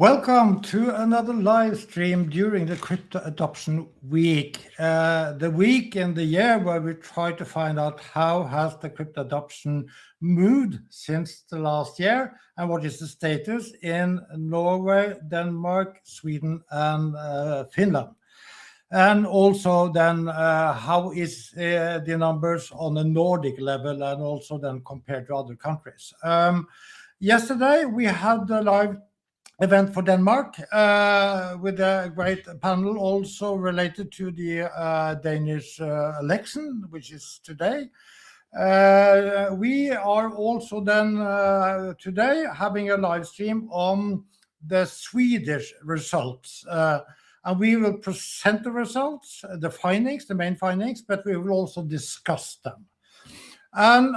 Welcome to another live stream during the Crypto Adoption Week. The week in the year where we try to find out how has the crypto adoption moved since the last year and what is the status in Norway, Denmark, Sweden and Finland. And also then how is the numbers on the Nordic level and also then compared to other countries. Yesterday we had the live event for Denmark with a great panel also related to the Danish election, which is today. We are also then today having a live stream on the Swedish results. And we will present the results, the findings, the main findings, but we will also discuss them. And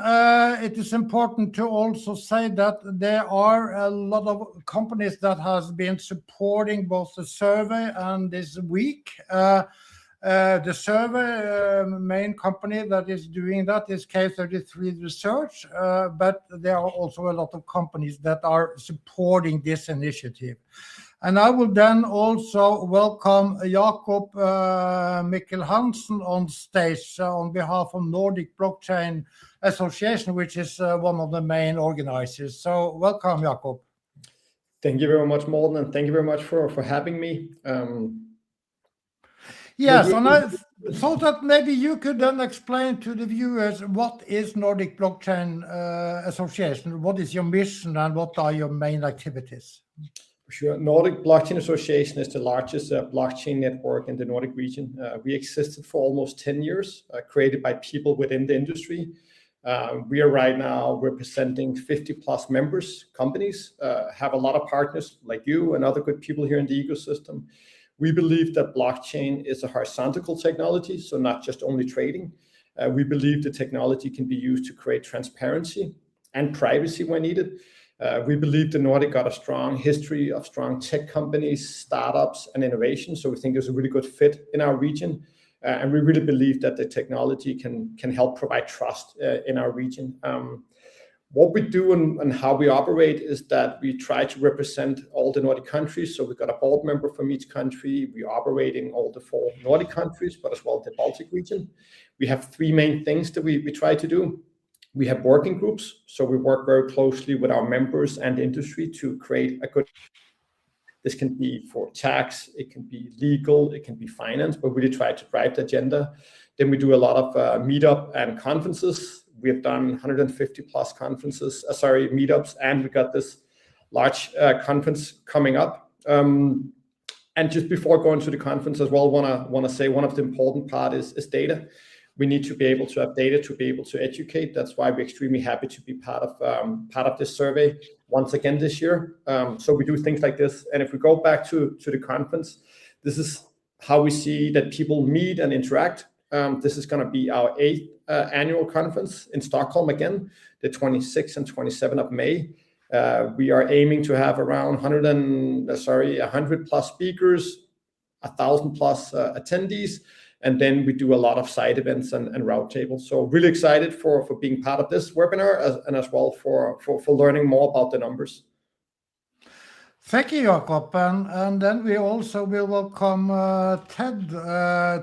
it is important to also say that there are a lot of companies that has been supporting both the survey and this week. The survey main company that is doing that is K33 Research, but there are also a lot of companies that are supporting this initiative. And I will then also welcome Jakob Mikkel Hansen on stage on behalf of Nordic Blockchain Association, which is one of the main organizers. So welcome, Jakob. Thank you very much, Morten, and thank you very much for having me. Yes, and I thought that maybe you could then explain to the viewers what is Nordic Blockchain Association, what is your mission and what are your main activities? Sure. Nordic Blockchain Association is the largest blockchain network in the Nordic region. We existed for almost 10 years, created by people within the industry. We are right now representing 50 plus members, companies, have a lot of partners like you and other good people here in the ecosystem. We believe that blockchain is a horizontal technology, so not just only trading. We believe the technology can be used to create transparency and privacy when needed. We believe the Nordic got a strong history of strong tech companies, startups, and innovation. So we think there's a really good fit in our region. And we really believe that the technology can help provide trust in our region. What we do and how we operate is that we try to represent all the Nordic countries. So we've got a board member from each country. We operate in all the 4 Nordic countries, but as well the Baltic region. We have 3 main things that we try to do. We have working groups, so we work very closely with our members and industry to create a good. This can be for tax, it can be legal, it can be finance, but we really try to drive the agenda. Then we do a lot of meetup and conferences. We have done 150 plus meetups, and we got this large conference coming up. And just before going to the conference as well, want to say one of the important part is data. We need to be able to have data to be able to educate. That's why we're extremely happy to be part of this survey once again this year. So we do things like this. And if we go back to the conference, this is how we see that people meet and interact. This is going to be our 8th annual conference in Stockholm again, the 26th and 27th of May. We are aiming to have around 100 plus speakers, 1,000 plus attendees. And then we do a lot of side events and roundtables. So really excited for being part of this webinar and as well for learning more about the numbers. Thank you, Jakob. And then we also will welcome Ted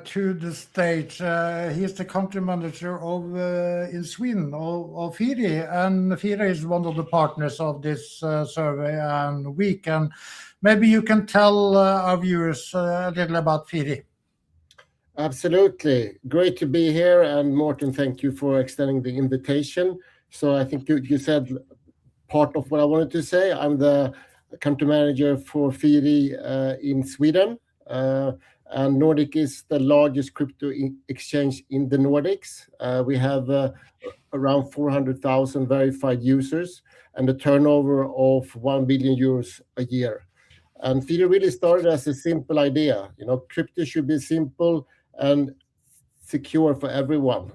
to the stage. He is the country manager of in Sweden of Firi. And Firi is one of the partners of this survey and week. And maybe you can tell our viewers a little about Firi. Absolutely. Great to be here. And Morten, thank you for extending the invitation. So I think you said part of what I wanted to say. I'm the country manager for Firi in Sweden. And Nordic is the largest crypto exchange in the Nordics. We have around 400,000 verified users and a turnover of 1 billion euros a year. And Firi really started as a simple idea. Crypto should be simple and secure for everyone.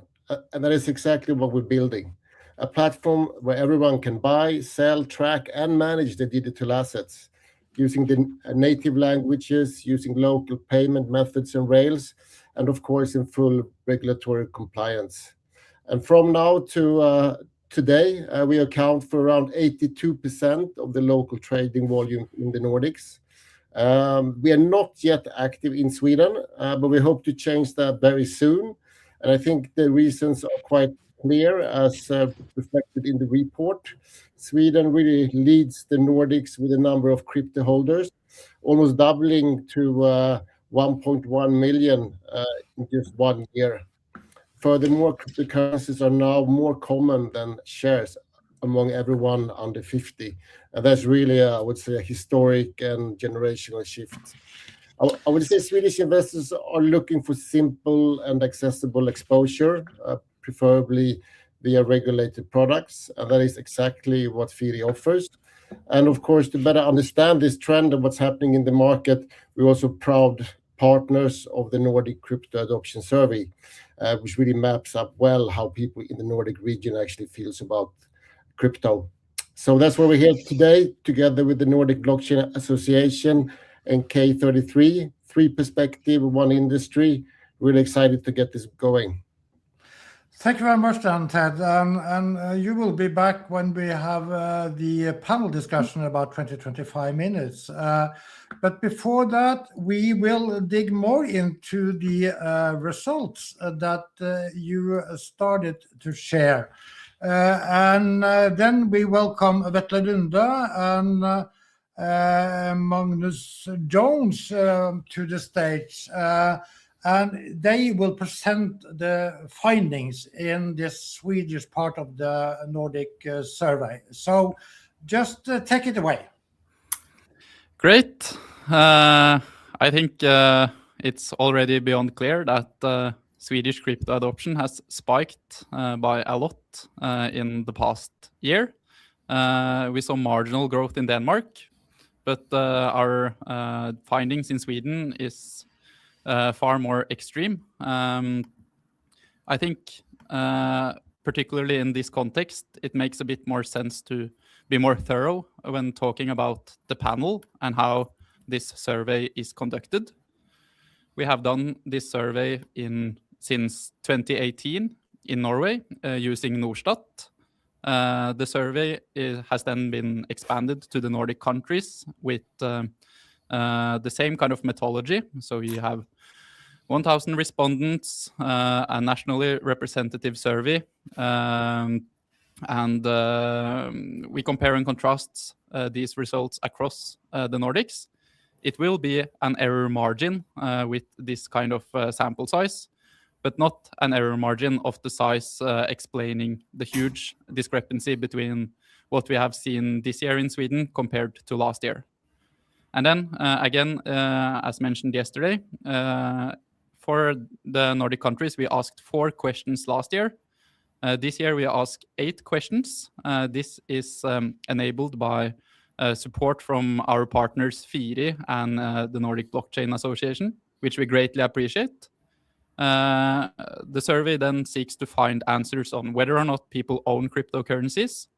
And that is exactly what we're building. A platform where everyone can buy, sell, track, and manage the digital assets using the native languages, using local payment methods and rails, and of course in full regulatory compliance. And from now to today, we account for around 82% of the local trading volume in the Nordics. We are not yet active in Sweden, but we hope to change that very soon. And I think the reasons are quite clear, as reflected in the report. Sweden really leads the Nordics with a number of crypto holders, almost doubling to 1.1 million in just 1 year. Furthermore, cryptocurrencies are now more common than shares among everyone under 50. And that's really, I would say, a historic and generational shift. I would say Swedish investors are looking for simple and accessible exposure, preferably via regulated products, and that is exactly what Firi offers. And of course, to better understand this trend and what's happening in the market, we're also proud partners of the Nordic Crypto Adoption Survey, which really maps up well how people in the Nordic region actually feels about crypto. So that's why we're here today, together with the Nordic Blockchain Association and K33, 3 perspective, 1 industry. Really excited to get this going. Thank you very much, Dan, Ted. And you will be back when we have the panel discussion about 20-25 minutes. But before that, we will dig more into the results that you started to share. And then we welcome Vetle Lunde and Magnus Jones to the stage. And they will present the findings in this Swedish part of the Nordic survey. So just take it away. Great. I think it's already beyond clear that Swedish crypto adoption has spiked by a lot in the past year. We saw marginal growth in Denmark, but our findings in Sweden is far more extreme. I think particularly in this context, it makes a bit more sense to be more thorough when talking about the panel and how this survey is conducted. We have done this survey since 2018 in Norway using Norstat. The survey has then been expanded to the Nordic countries with the same kind of methodology. So you have 1,000 respondents, a nationally representative survey, and we compare and contrast these results across the Nordics. It will be an error margin with this kind of sample size, but not an error margin of the size explaining the huge discrepancy between what we have seen this year in Sweden compared to last year. And then again, as mentioned yesterday, for the Nordic countries, we asked 4 questions last year. This year, we ask 8 questions. This is enabled by support from our partners Firi and the Nordic Blockchain Association, which we greatly appreciate. The survey then seeks to find answers on whether or not people own cryptocurrencies,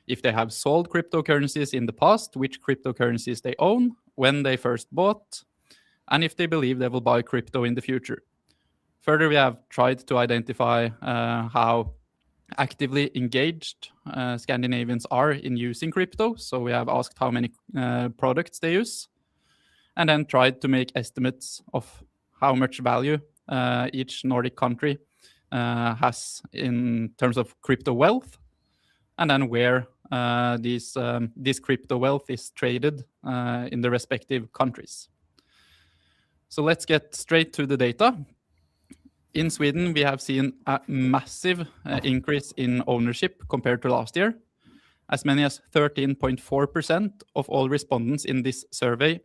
if they have sold cryptocurrencies in the past, which cryptocurrencies they own, when they first bought, and if they believe they will buy crypto in the future. Further, we have tried to identify how actively engaged Scandinavians are in using crypto. So we have asked how many products they use, and then tried to make estimates of how much value each Nordic country has in terms of crypto wealth, and then where this crypto wealth is traded in the respective countries. So let's get straight to the data. In Sweden, we have seen a massive increase in ownership compared to last year. As many as 13.4% of all respondents in this survey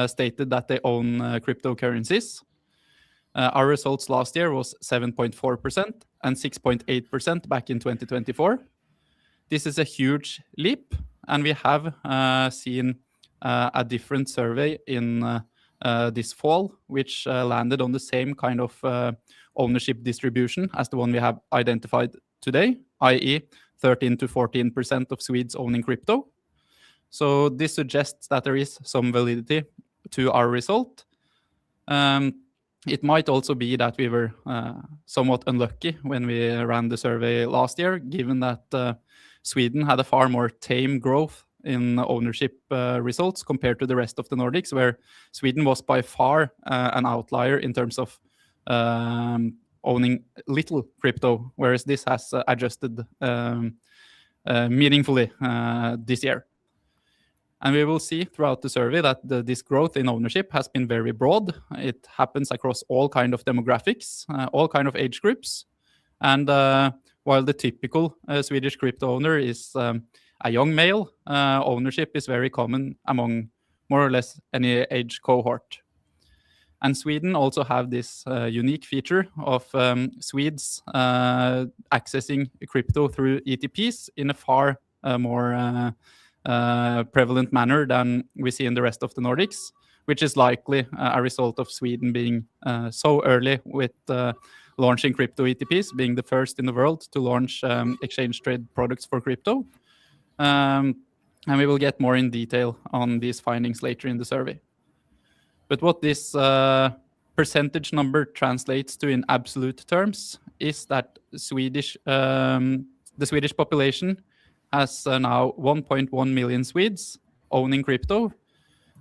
stated that they own cryptocurrencies. Our results last year was 7.4% and 6.8% back in 2024. This is a huge leap, and we have seen a different survey in this fall, which landed on the same kind of ownership distribution as the one we have identified today, i.e. 13 to 14% of Swedes owning crypto. So this suggests that there is some validity to our result. It might also be that we were somewhat unlucky when we ran the survey last year, given that Sweden had a far more tame growth in ownership results compared to the rest of the Nordics, where Sweden was by far an outlier in terms of owning little crypto, whereas this has adjusted meaningfully this year. And we will see throughout the survey that this growth in ownership has been very broad. It happens across all kind of demographics, all kind of age groups. And while the typical Swedish crypto owner is a young male, ownership is very common among more or less any age cohort. And Sweden also have this unique feature of Swedes accessing crypto through ETPs in a far more prevalent manner than we see in the rest of the Nordics, which is likely a result of Sweden being so early with launching crypto ETPs, being the first in the world to launch exchange trade products for crypto. And we will get more in detail on these findings later in the survey. But what this percentage number translates to in absolute terms is that the Swedish population has now 1.1 million Swedes owning crypto,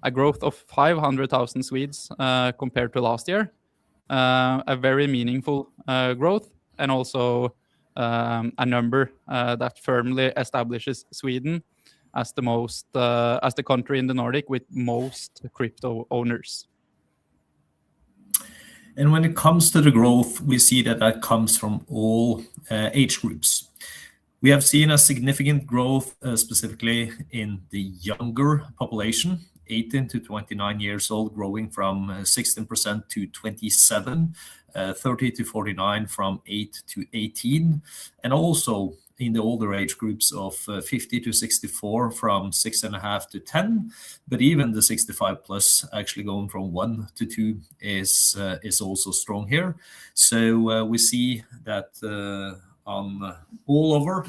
a growth of 500,000 Swedes compared to last year, a very meaningful growth, and also a number that firmly establishes Sweden as the country in the Nordic with most crypto owners. And when it comes to the growth, we see that comes from all age groups. We have seen a significant growth specifically in the younger population, 18 to 29 years old, growing from 16% to 27, 30 to 49 from 8 to 18, and also in the older age groups of 50 to 64 from 6.5 to 10, but even the 65 plus actually going from 1 to 2 is also strong here. So we see that on all over,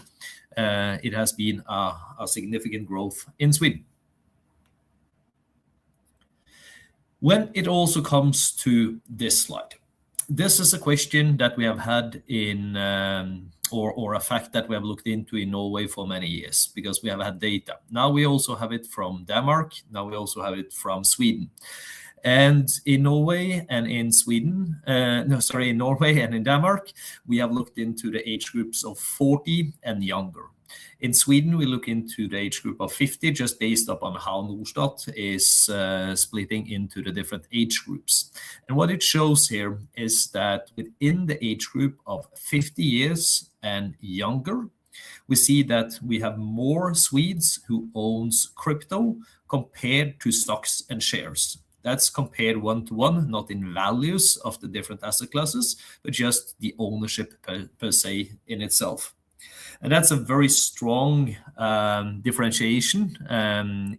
it has been a significant growth in Sweden. When it also comes to this slide, this is a question that we have had in, or a fact that we have looked into in Norway for many years, because we have had data. Now we also have it from Denmark. Now we also have it from Sweden. And in Norway and in Sweden, in Norway and in Denmark, we have looked into the age groups of 40 and younger. In Sweden, we look into the age group of 50, just based upon how Norstat is splitting into the different age groups. And what it shows here is that within the age group of 50 years and younger, we see that we have more Swedes who owns crypto compared to stocks and shares. That's compared one-to-one, not in values of the different asset classes, but just the ownership per se in itself. And that's a very strong differentiation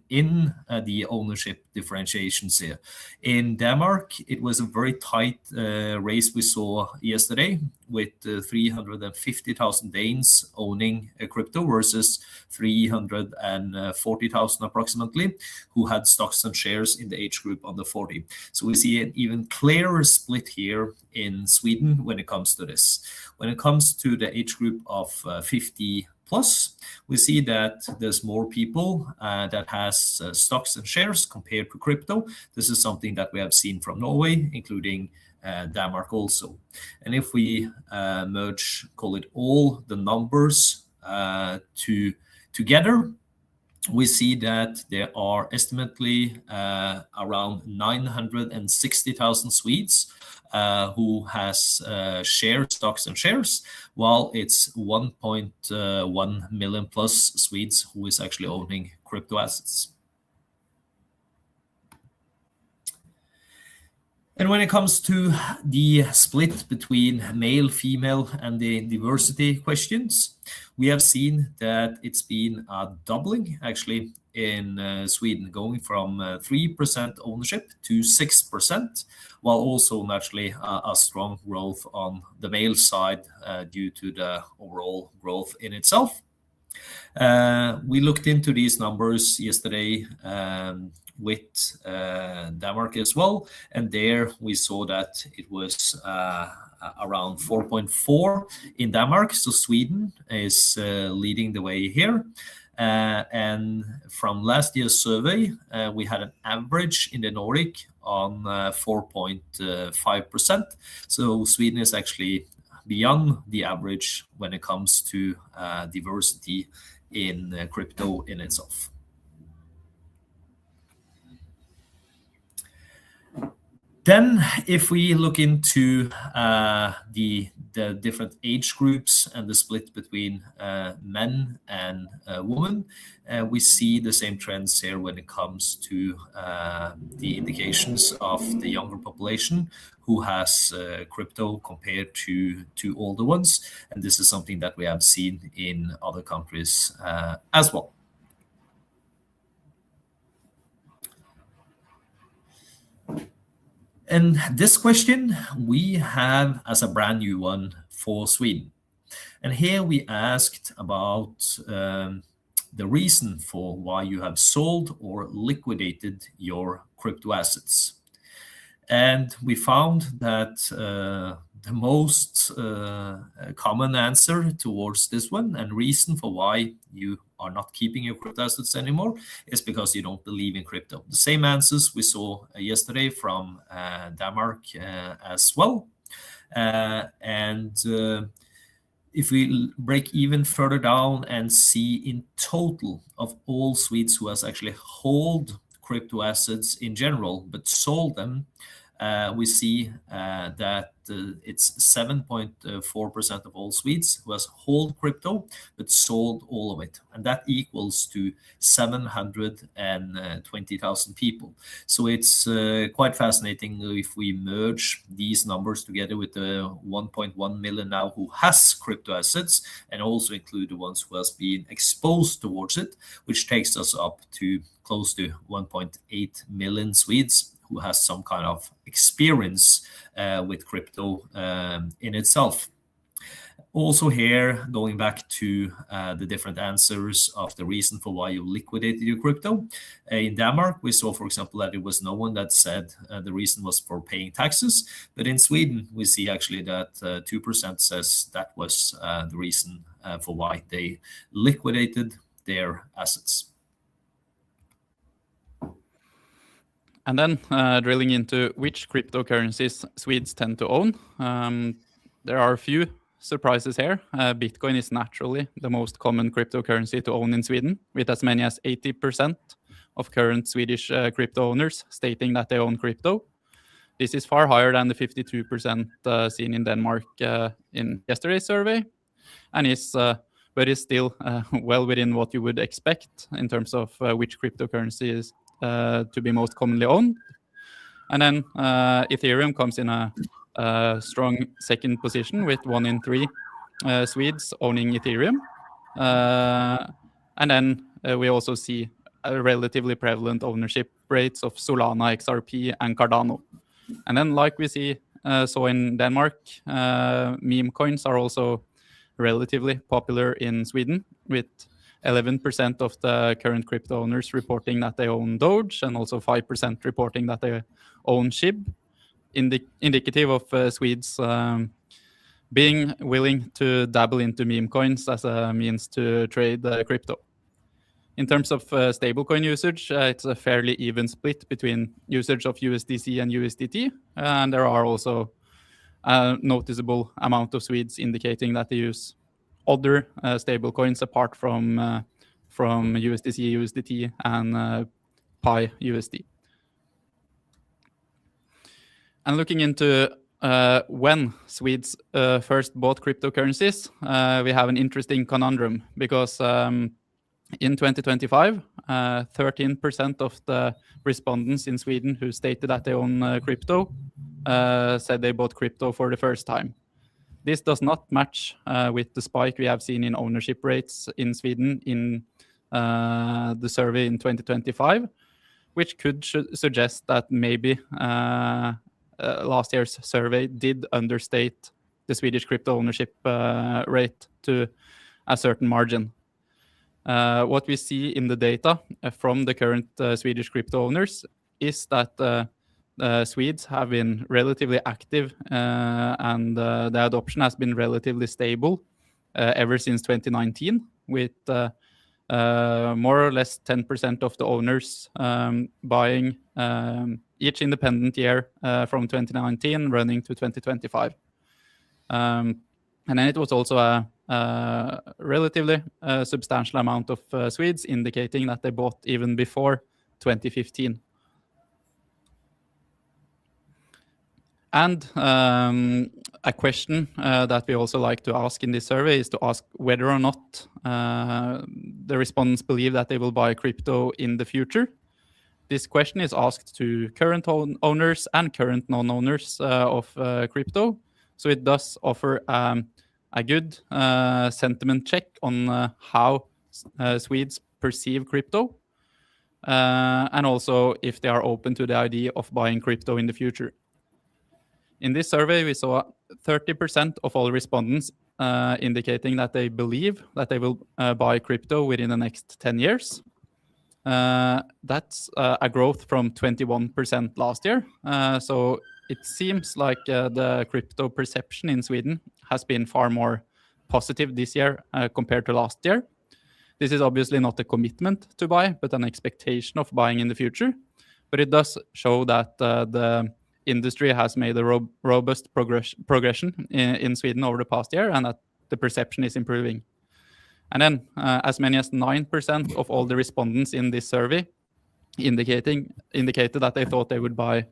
in the ownership differentiations here. In Denmark, it was a very tight race we saw yesterday with 350,000 Danes owning crypto versus 340,000 approximately who had stocks and shares in the age group under 40. So we see an even clearer split here in Sweden when it comes to this. When it comes to the age group of 50 plus, we see that there's more people that has stocks and shares compared to crypto. This is something that we have seen from Norway, including Denmark also. And if we merge, call it all the numbers together, we see that there are estimately around 960,000 Swedes who has stocks and shares, while it's 1.1 million plus Swedes who is actually owning crypto assets. And when it comes to the split between male, female, and the diversity questions, we have seen that it's been a doubling actually in Sweden, going from 3% ownership to 6%, while also naturally a strong growth on the male side due to the overall growth in itself. We looked into these numbers yesterday with Denmark as well. And there we saw that it was around 4.4 in Denmark. So Sweden is leading the way here. And from last year's survey, we had an average in the Nordic on 4.5%. So Sweden is actually beyond the average when it comes to diversity in crypto in itself. Then, if we look into the different age groups and the split between men and women, we see the same trends here when it comes to the indications of the younger population who has crypto compared to older ones. And this is something that we have seen in other countries as well. And this question we have as a brand new one for Sweden. And here we asked about the reason for why you have sold or liquidated your crypto assets. And we found that the most common answer towards this one and reason for why you are not keeping your crypto assets anymore is because you don't believe in crypto. The same answers we saw yesterday from Denmark as well. If we break even further down and see in total of all Swedes who has actually hold crypto assets in general but sold them, we see that it's 7.4% of all Swedes who has hold crypto but sold all of it, and that equals to 720,000 people. So it's quite fascinating if we merge these numbers together with the 1.1 million now who has crypto assets, and also include the ones who has been exposed towards it, which takes us up to close to 1.8 million Swedes who has some kind of experience with crypto in itself. Also here, going back to the different answers of the reason for why you liquidated your crypto. In Denmark, we saw, for example, that it was no one that said the reason was for paying taxes. But in Sweden, we see actually that 2% says that was the reason for why they liquidated their assets. And then drilling into which cryptocurrencies Swedes tend to own. There are a few surprises here. Bitcoin is naturally the most common cryptocurrency to own in Sweden, with as many as 80% of current Swedish crypto owners stating that they own crypto. This is far higher than the 52% seen in Denmark in yesterday's survey, and but is still well within what you would expect in terms of which cryptocurrency is to be most commonly owned. And then Ethereum comes in a strong second position with 1 in 3 Swedes owning Ethereum. And then we also see a relatively prevalent ownership rates of Solana, XRP, and Cardano. And then, like we saw in Denmark, meme coins are also relatively popular in Sweden, with 11% of the current crypto owners reporting that they own Doge, and also 5% reporting that they own SHIB, indicative of Swedes being willing to dabble into meme coins as a means to trade crypto. In terms of stablecoin usage, it's a fairly even split between usage of USDC and USDT, and there are also a noticeable amount of Swedes indicating that they use other stablecoins apart from USDC, USDT, and Pi USD. And looking into when Swedes first bought cryptocurrencies, we have an interesting conundrum, because in 2025, 13% of the respondents in Sweden who stated that they own crypto said they bought crypto for the first time. This does not match with the spike we have seen in ownership rates in Sweden in the survey in 2025, which could suggest that maybe last year's survey did understate the Swedish crypto ownership rate to a certain margin. What we see in the data from the current Swedish crypto owners is that Swedes have been relatively active and the adoption has been relatively stable ever since 2019, with more or less 10% of the owners buying each independent year from 2019 running to 2025. And then it was also a relatively substantial amount of Swedes indicating that they bought even before 2015. And a question that we also like to ask in this survey is to ask whether or not the respondents believe that they will buy crypto in the future. This question is asked to current owners and current non-owners of crypto. So it does offer a good sentiment check on how Swedes perceive crypto, and also if they are open to the idea of buying crypto in the future. In this survey, we saw 30% of all respondents indicating that they believe that they will buy crypto within the next 10 years. That's a growth from 21% last year. So it seems like the crypto perception in Sweden has been far more positive this year compared to last year. This is obviously not a commitment to buy, but an expectation of buying in the future. But it does show that the industry has made a robust progression in Sweden over the past year, and that the perception is improving. And then as many as 9% of all the respondents in this survey indicated that they thought they would buy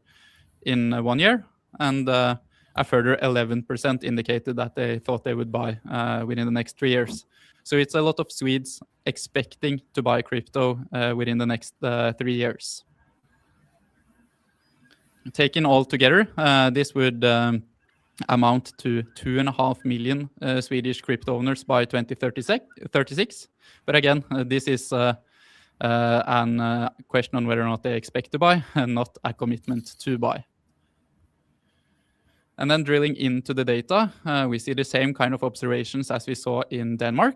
in 1 year, and a further 11% indicated that they thought they would buy within the next 3 years. So it's a lot of Swedes expecting to buy crypto within the next 3 years. Taken all together, this would amount to 2.5 million Swedish crypto owners by 2036. But again, this is a question on whether or not they expect to buy and not a commitment to buy. And then drilling into the data, we see the same kind of observations as we saw in Denmark.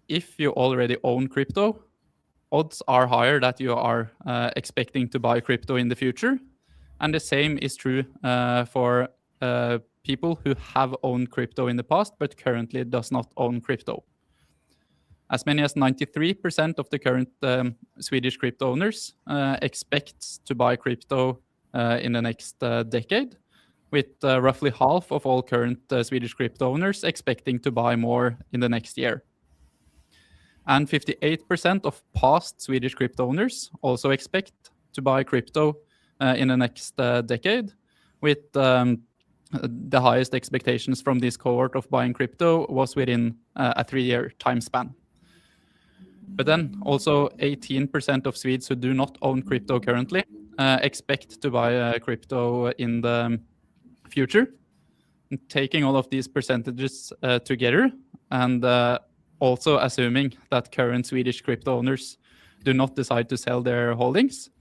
If you already own crypto, odds are higher that you are expecting to buy crypto in the future. And the same is true for people who have owned crypto in the past, but currently does not own crypto. As many as 93% of the current Swedish crypto owners expect to buy crypto in the next decade, with roughly half of all current Swedish crypto owners expecting to buy more in the next year. And 58% of past Swedish crypto owners also expect to buy crypto in the next decade, with the highest expectations from this cohort of buying crypto was within a 3-year time span. But then also 18% of Swedes who do not own crypto currently expect to buy crypto in the future. And taking all of these percentages together, and also assuming that current Swedish crypto owners do not decide to sell their holdings,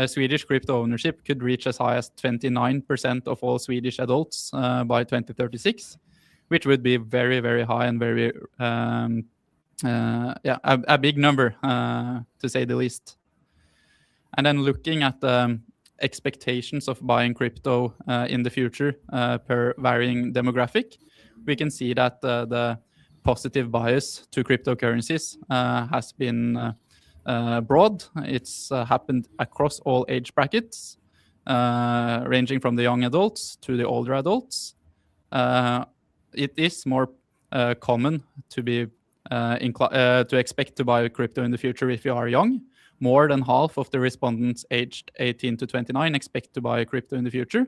Swedish crypto ownership could reach as high as 29% of all Swedish adults by 2036, which would be very, very high and very, a big number, to say the least. And then looking at the expectations of buying crypto in the future per varying demographic, we can see that the positive bias to cryptocurrencies has been broad. It's happened across all age brackets, ranging from the young adults to the older adults. It is more common to be to expect to buy crypto in the future if you are young. More than half of the respondents aged 18 to 29 expect to buy crypto in the future.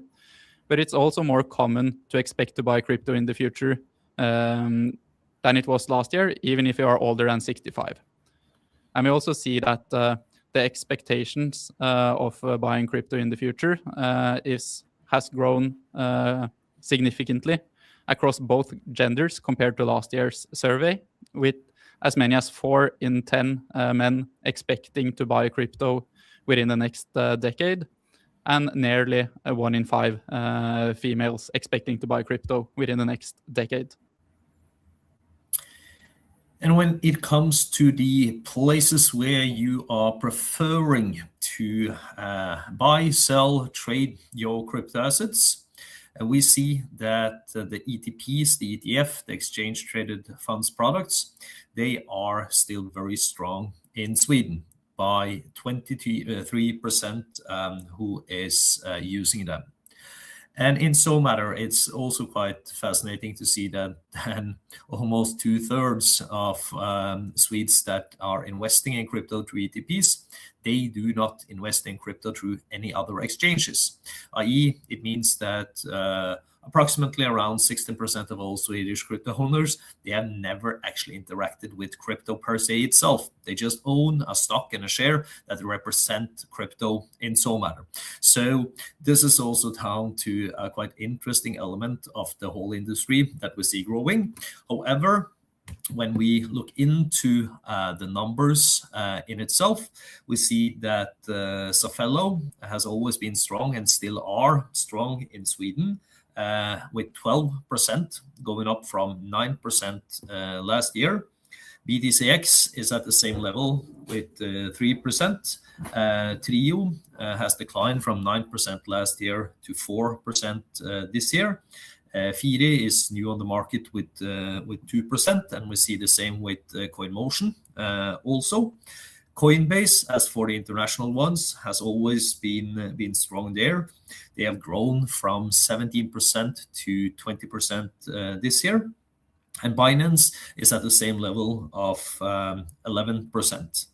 But it's also more common to expect to buy crypto in the future than it was last year, even if you are older than 65. And we also see that the expectations of buying crypto in the future has grown significantly across both genders compared to last year's survey, with as many as 4 in 10 men expecting to buy crypto within the next decade, and nearly 1 in 5 females expecting to buy crypto within the next decade. And when it comes to the places where you are preferring to buy, sell, trade your crypto assets, we see that the ETPs, the ETF, the exchange traded funds products, they are still very strong in Sweden by 23% who is using them. And in so matter, it's also quite fascinating to see that then almost 2/3 of Swedes that are investing in crypto through ETPs, they do not invest in crypto through any other exchanges. I.e., it means that approximately around 16% of all Swedish crypto owners, they have never actually interacted with crypto per se itself. They just own a stock and a share that represent crypto in so matter. So this is also down to a quite interesting element of the whole industry that we see growing. However, when we look into the numbers in itself, we see that Safello has always been strong and still are strong in Sweden, with 12% going up from 9% last year. BTCX is at the same level with 3%. Trio has declined from 9% last year to 4% this year. Firi is new on the market with 2%, and we see the same with CoinMotion also. Coinbase, as for the international ones, has always been strong there. They have grown from 17% to 20% this year. And Binance is at the same level of 11%.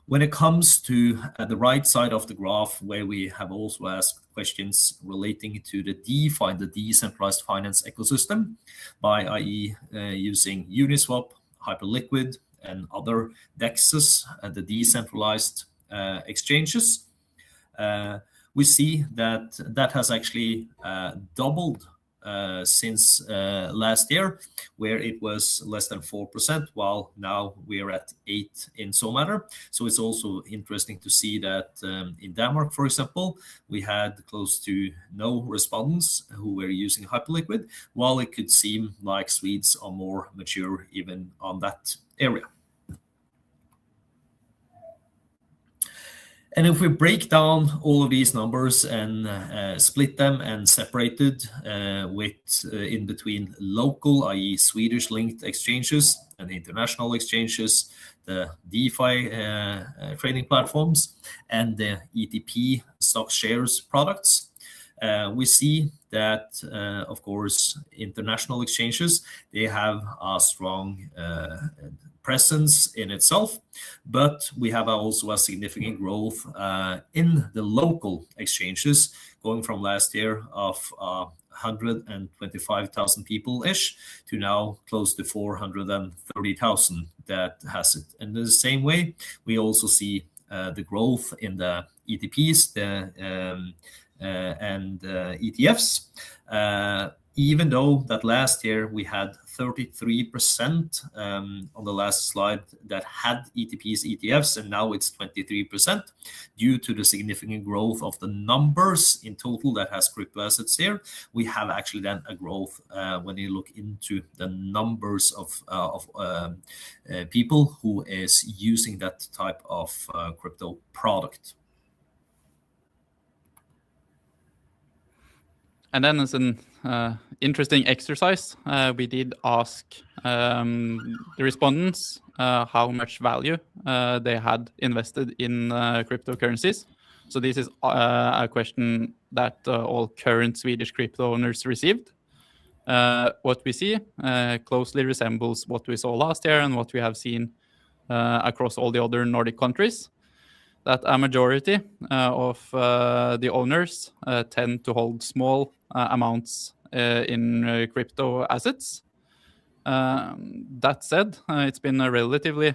When it comes to the right side of the graph, where we have also asked questions relating to the DeFi, the decentralized finance ecosystem, by i.e. Using Uniswap, Hyperliquid, and other DEXs, the decentralized exchanges, we see that has actually doubled since last year, where it was less than 4%, while now we're at 8% in so matter. So it's also interesting to see that in Denmark, for example, we had close to no respondents who were using Hyperliquid, while it could seem like Swedes are more mature even on that area. And if we break down all of these numbers and split them and separate it in between local, i.e. Swedish linked exchanges, and international exchanges, the DeFi trading platforms, and the ETP stock shares products, we see that, of course, international exchanges, they have a strong presence in itself, but we have also a significant growth in the local exchanges, going from last year of 125,000 people-ish to now close to 430,000 that has it. And in the same way, we also see the growth in the ETPs and ETFs, even though that last year we had 33% on the last slide that had ETPs, ETFs, and now it's 23% due to the significant growth of the numbers in total that has crypto assets here. We have actually then a growth when you look into the numbers of people who is using that type of crypto product. And then as an interesting exercise, we did ask the respondents how much value they had invested in cryptocurrencies. So this is a question that all current Swedish crypto owners received. What we see closely resembles what we saw last year and what we have seen across all the other Nordic countries, that a majority of the owners tend to hold small amounts in crypto assets. That said, it's been a relatively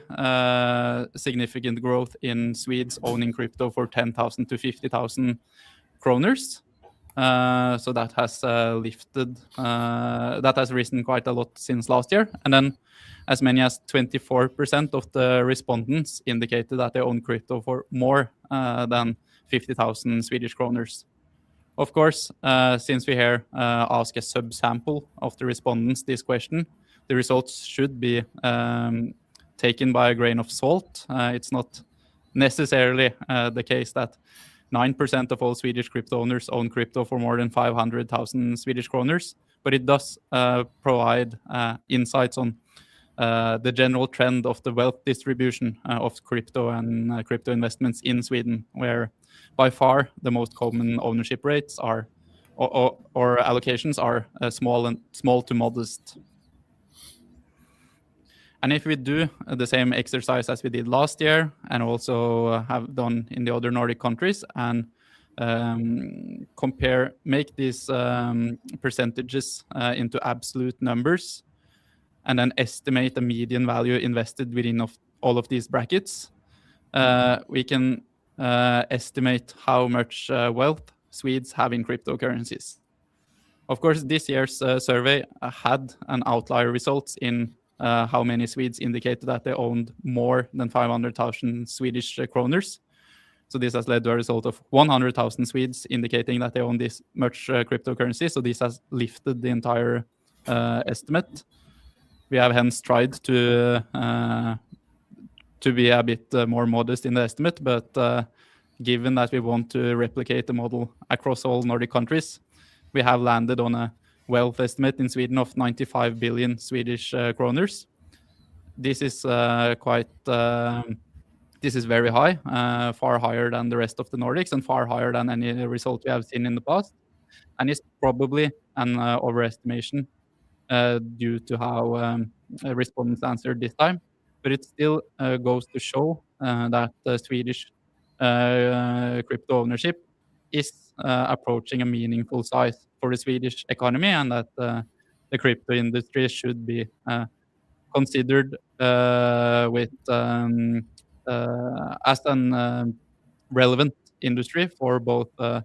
significant growth in Swedes owning crypto for 10,000 to 50,000 kroners. So that has that has risen quite a lot since last year. And then as many as 24% of the respondents indicated that they own crypto for more than 50,000 Swedish kroners. Of course, since we here ask a subsample of the respondents this question, the results should be taken by a grain of salt. It's not necessarily the case that 9% of all Swedish crypto owners own crypto for more than 500,000 Swedish kroners, but it does provide insights on the general trend of the wealth distribution of crypto and crypto investments in Sweden, where by far the most common ownership rates are or allocations are small to modest. And if we do the same exercise as we did last year and also have done in the other Nordic countries and make these percentages into absolute numbers and then estimate the median value invested within all of these brackets, we can estimate how much wealth Swedes have in cryptocurrencies. Of course, this year's survey had an outlier results in how many Swedes indicated that they owned more than 500,000 Swedish kroners. So this has led to a result of 100,000 Swedes indicating that they own this much cryptocurrency. So this has lifted the entire estimate. We have hence tried to be a bit more modest in the estimate, but given that we want to replicate the model across all Nordic countries, we have landed on a wealth estimate in Sweden of 95 billion Swedish kroners. This is this is very high, far higher than the rest of the Nordics and far higher than any result we have seen in the past. And it's probably an overestimation due to how respondents answered this time. But it still goes to show that the Swedish crypto ownership is approaching a meaningful size for the Swedish economy, and that the crypto industry should be considered with as an relevant industry for both the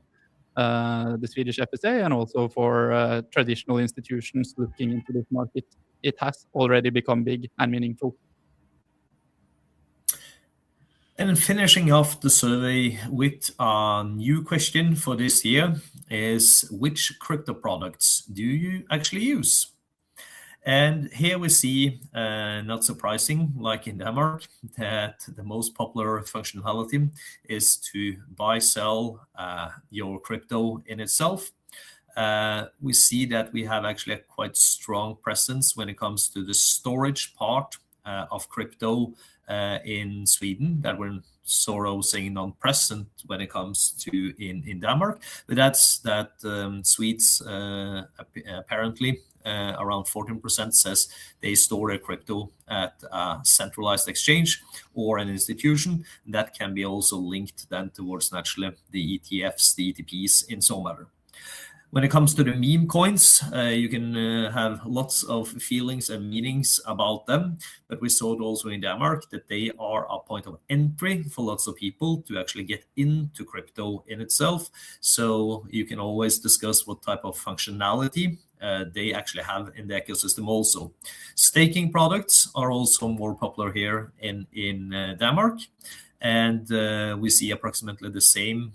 Swedish FSA and also for traditional institutions looking into this market. It has already become big and meaningful. And finishing off the survey with a new question for this year is, which crypto products do you actually use? And here we see, not surprising, like in Denmark, that the most popular functionality is to buy, sell your crypto in itself. We see that we have actually a quite strong presence when it comes to the storage part of crypto in Sweden, that we're sort of saying non-present when it comes to in Denmark. But that's that Swedes apparently around 14% says they store their crypto at a centralized exchange or an institution. That can be also linked then towards naturally the ETFs, the ETPs in some manner. When it comes to the meme coins, you can have lots of feelings and meanings about them, but we saw it also in Denmark that they are a point of entry for lots of people to actually get into crypto in itself. So you can always discuss what type of functionality they actually have in the ecosystem also. Staking products are also more popular here in Denmark. And we see approximately the same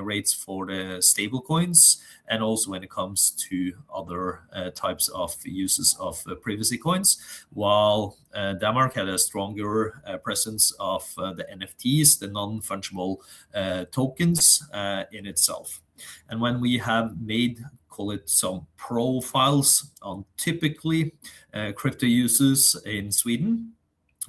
rates for the stable coins, and also when it comes to other types of uses of privacy coins, while Denmark had a stronger presence of the NFTs, the non-fungible tokens in itself. And when we have made, call it some profiles on typically crypto users in Sweden,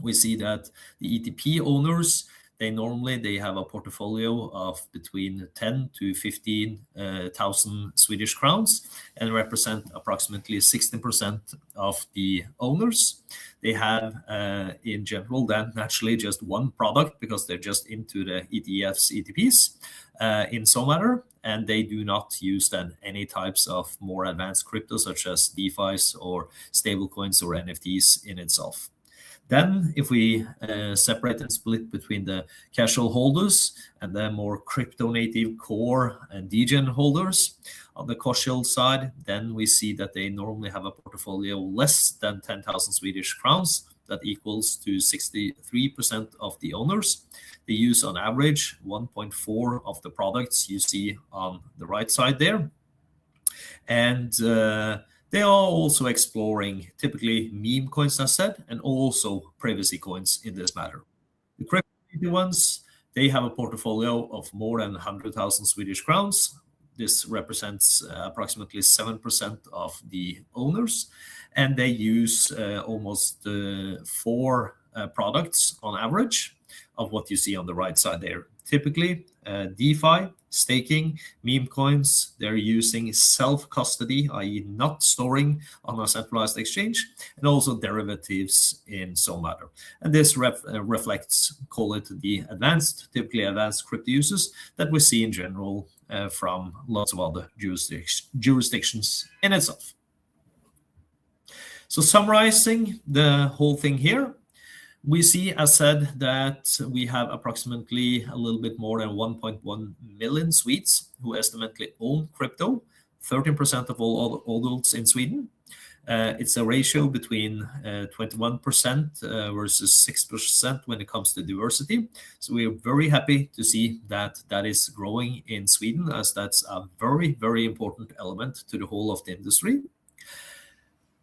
we see that the ETP owners, they have a portfolio of between 10 to 15,000 Swedish crowns and represent approximately 16% of the owners. They have, in general, then naturally just one product because they're just into the ETFs, ETPs in some manner, and they do not use then any types of more advanced crypto such as DeFi's or stablecoins or NFTs in itself. Then if we separate and split between the casual holders and the more crypto native core and degen holders on the casual side, then we see that they normally have a portfolio less than 10,000 Swedish crowns. That equals to 63% of the owners. They use on average 1.4 of the products you see on the right side there. And They are also exploring typically meme coins, as said, and also privacy coins in this matter. The crypto ones, they have a portfolio of more than 100,000 Swedish crowns. This represents approximately 7% of the owners, and they use almost 4 products on average of what you see on the right side there. Typically, DeFi, staking, meme coins, they're using self-custody, i.e. not storing on a centralized exchange, and also derivatives in some matter. And this reflects, call it the typically advanced crypto users that we see in general from lots of other jurisdictions in itself. So summarizing the whole thing here, we see, as said, that we have approximately a little bit more than 1.1 million Swedes who estimately own crypto, 13% of all adults in Sweden. It's a ratio between 21% versus 6% when it comes to diversity. So we are very happy to see that that is growing in Sweden, as that's a very, very important element to the whole of the industry.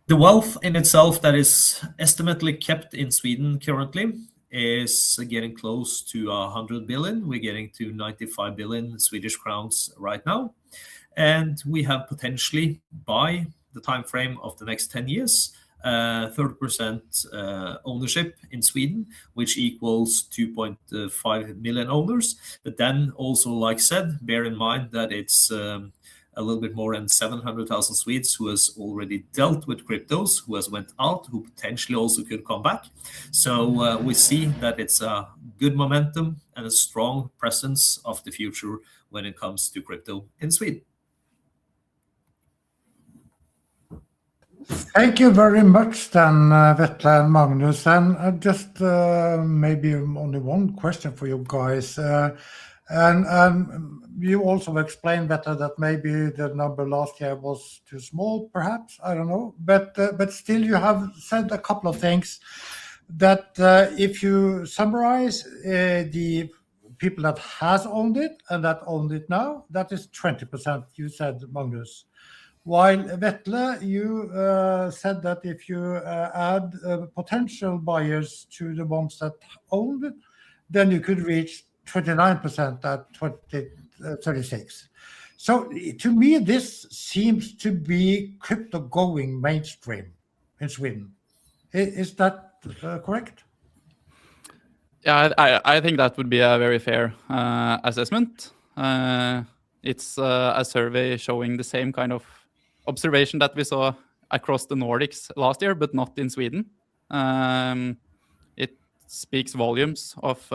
The wealth in itself that is estimately kept in Sweden currently is getting close to 100 billion. We're getting to 95 billion Swedish crowns right now. And we have potentially, by the time frame of the next 10 years, 30% ownership in Sweden, which equals 2.5 million owners. But then also, like said, bear in mind that it's a little bit more than 700,000 Swedes who has already dealt with cryptos, who has went out, who potentially also could come back. So we see that it's a good momentum and a strong presence of the future when it comes to crypto in Sweden. Thank you very much, then, Vetle and Magnus. And just maybe only one question for you guys. And you also explained better that maybe the number last year was too small, perhaps, I don't know. But still, you have said a couple of things that if you summarize the people that has owned it and that owned it now, that is 20%, you said, Magnus. While Vetle, you said that if you add potential buyers to the ones that owned it, then you could reach 29% at 2036. So to me, this seems to be crypto going mainstream in Sweden. Is that correct? Yeah, I think that would be a very fair assessment. It's a survey showing the same kind of observation that we saw across the Nordics last year, but not in Sweden. It speaks volumes of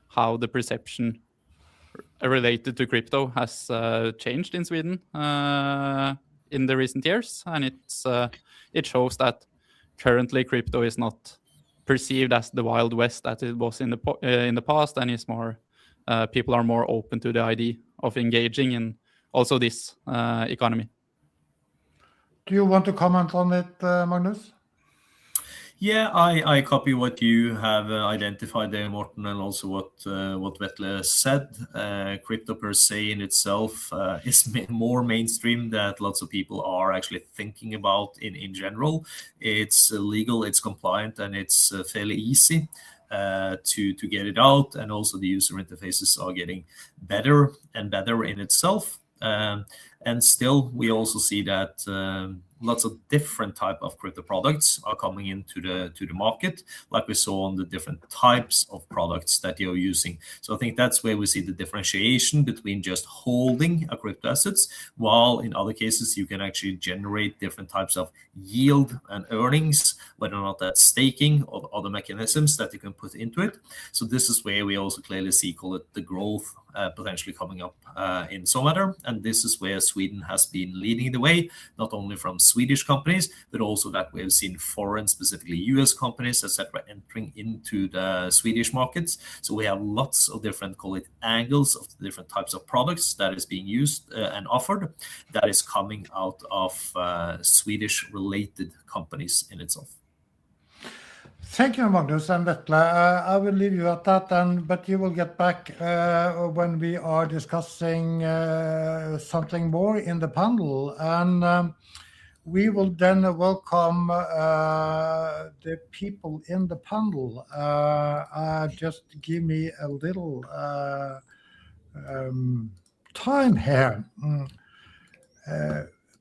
how the perception related to crypto has changed in Sweden in the recent years, and it shows that currently crypto is not perceived as the Wild West that it was in the past, and is more people are more open to the idea of engaging in also this economy. Do you want to comment on it, Magnus? Yeah, I copy what you have identified there, Morten, and also what Vetle said. Crypto per se in itself is more mainstream that lots of people are actually thinking about in general. It's legal, it's compliant, and it's fairly easy to get it out. And also the user interfaces are getting better and better in itself. And still, we also see that lots of different type of crypto products are coming into the market, like we saw on the different types of products that you're using. So I think that's where we see the differentiation between just holding a crypto assets, while in other cases you can actually generate different types of yield and earnings, whether or not that's staking or other mechanisms that you can put into it. So this is where we also clearly see, call it the growth potentially coming up in some matter. And this is where Sweden has been leading the way, not only from Swedish companies, but also that we have seen foreign, specifically US companies, etc., entering into the Swedish markets. So we have lots of different, call it angles of the different types of products that is being used and offered that is coming out of Swedish related companies in itself. Thank you, Magnus and Vetle. I will leave you at that, but you will get back when we are discussing something more in the panel. And we will then welcome the people in the panel. Just give me a little time here.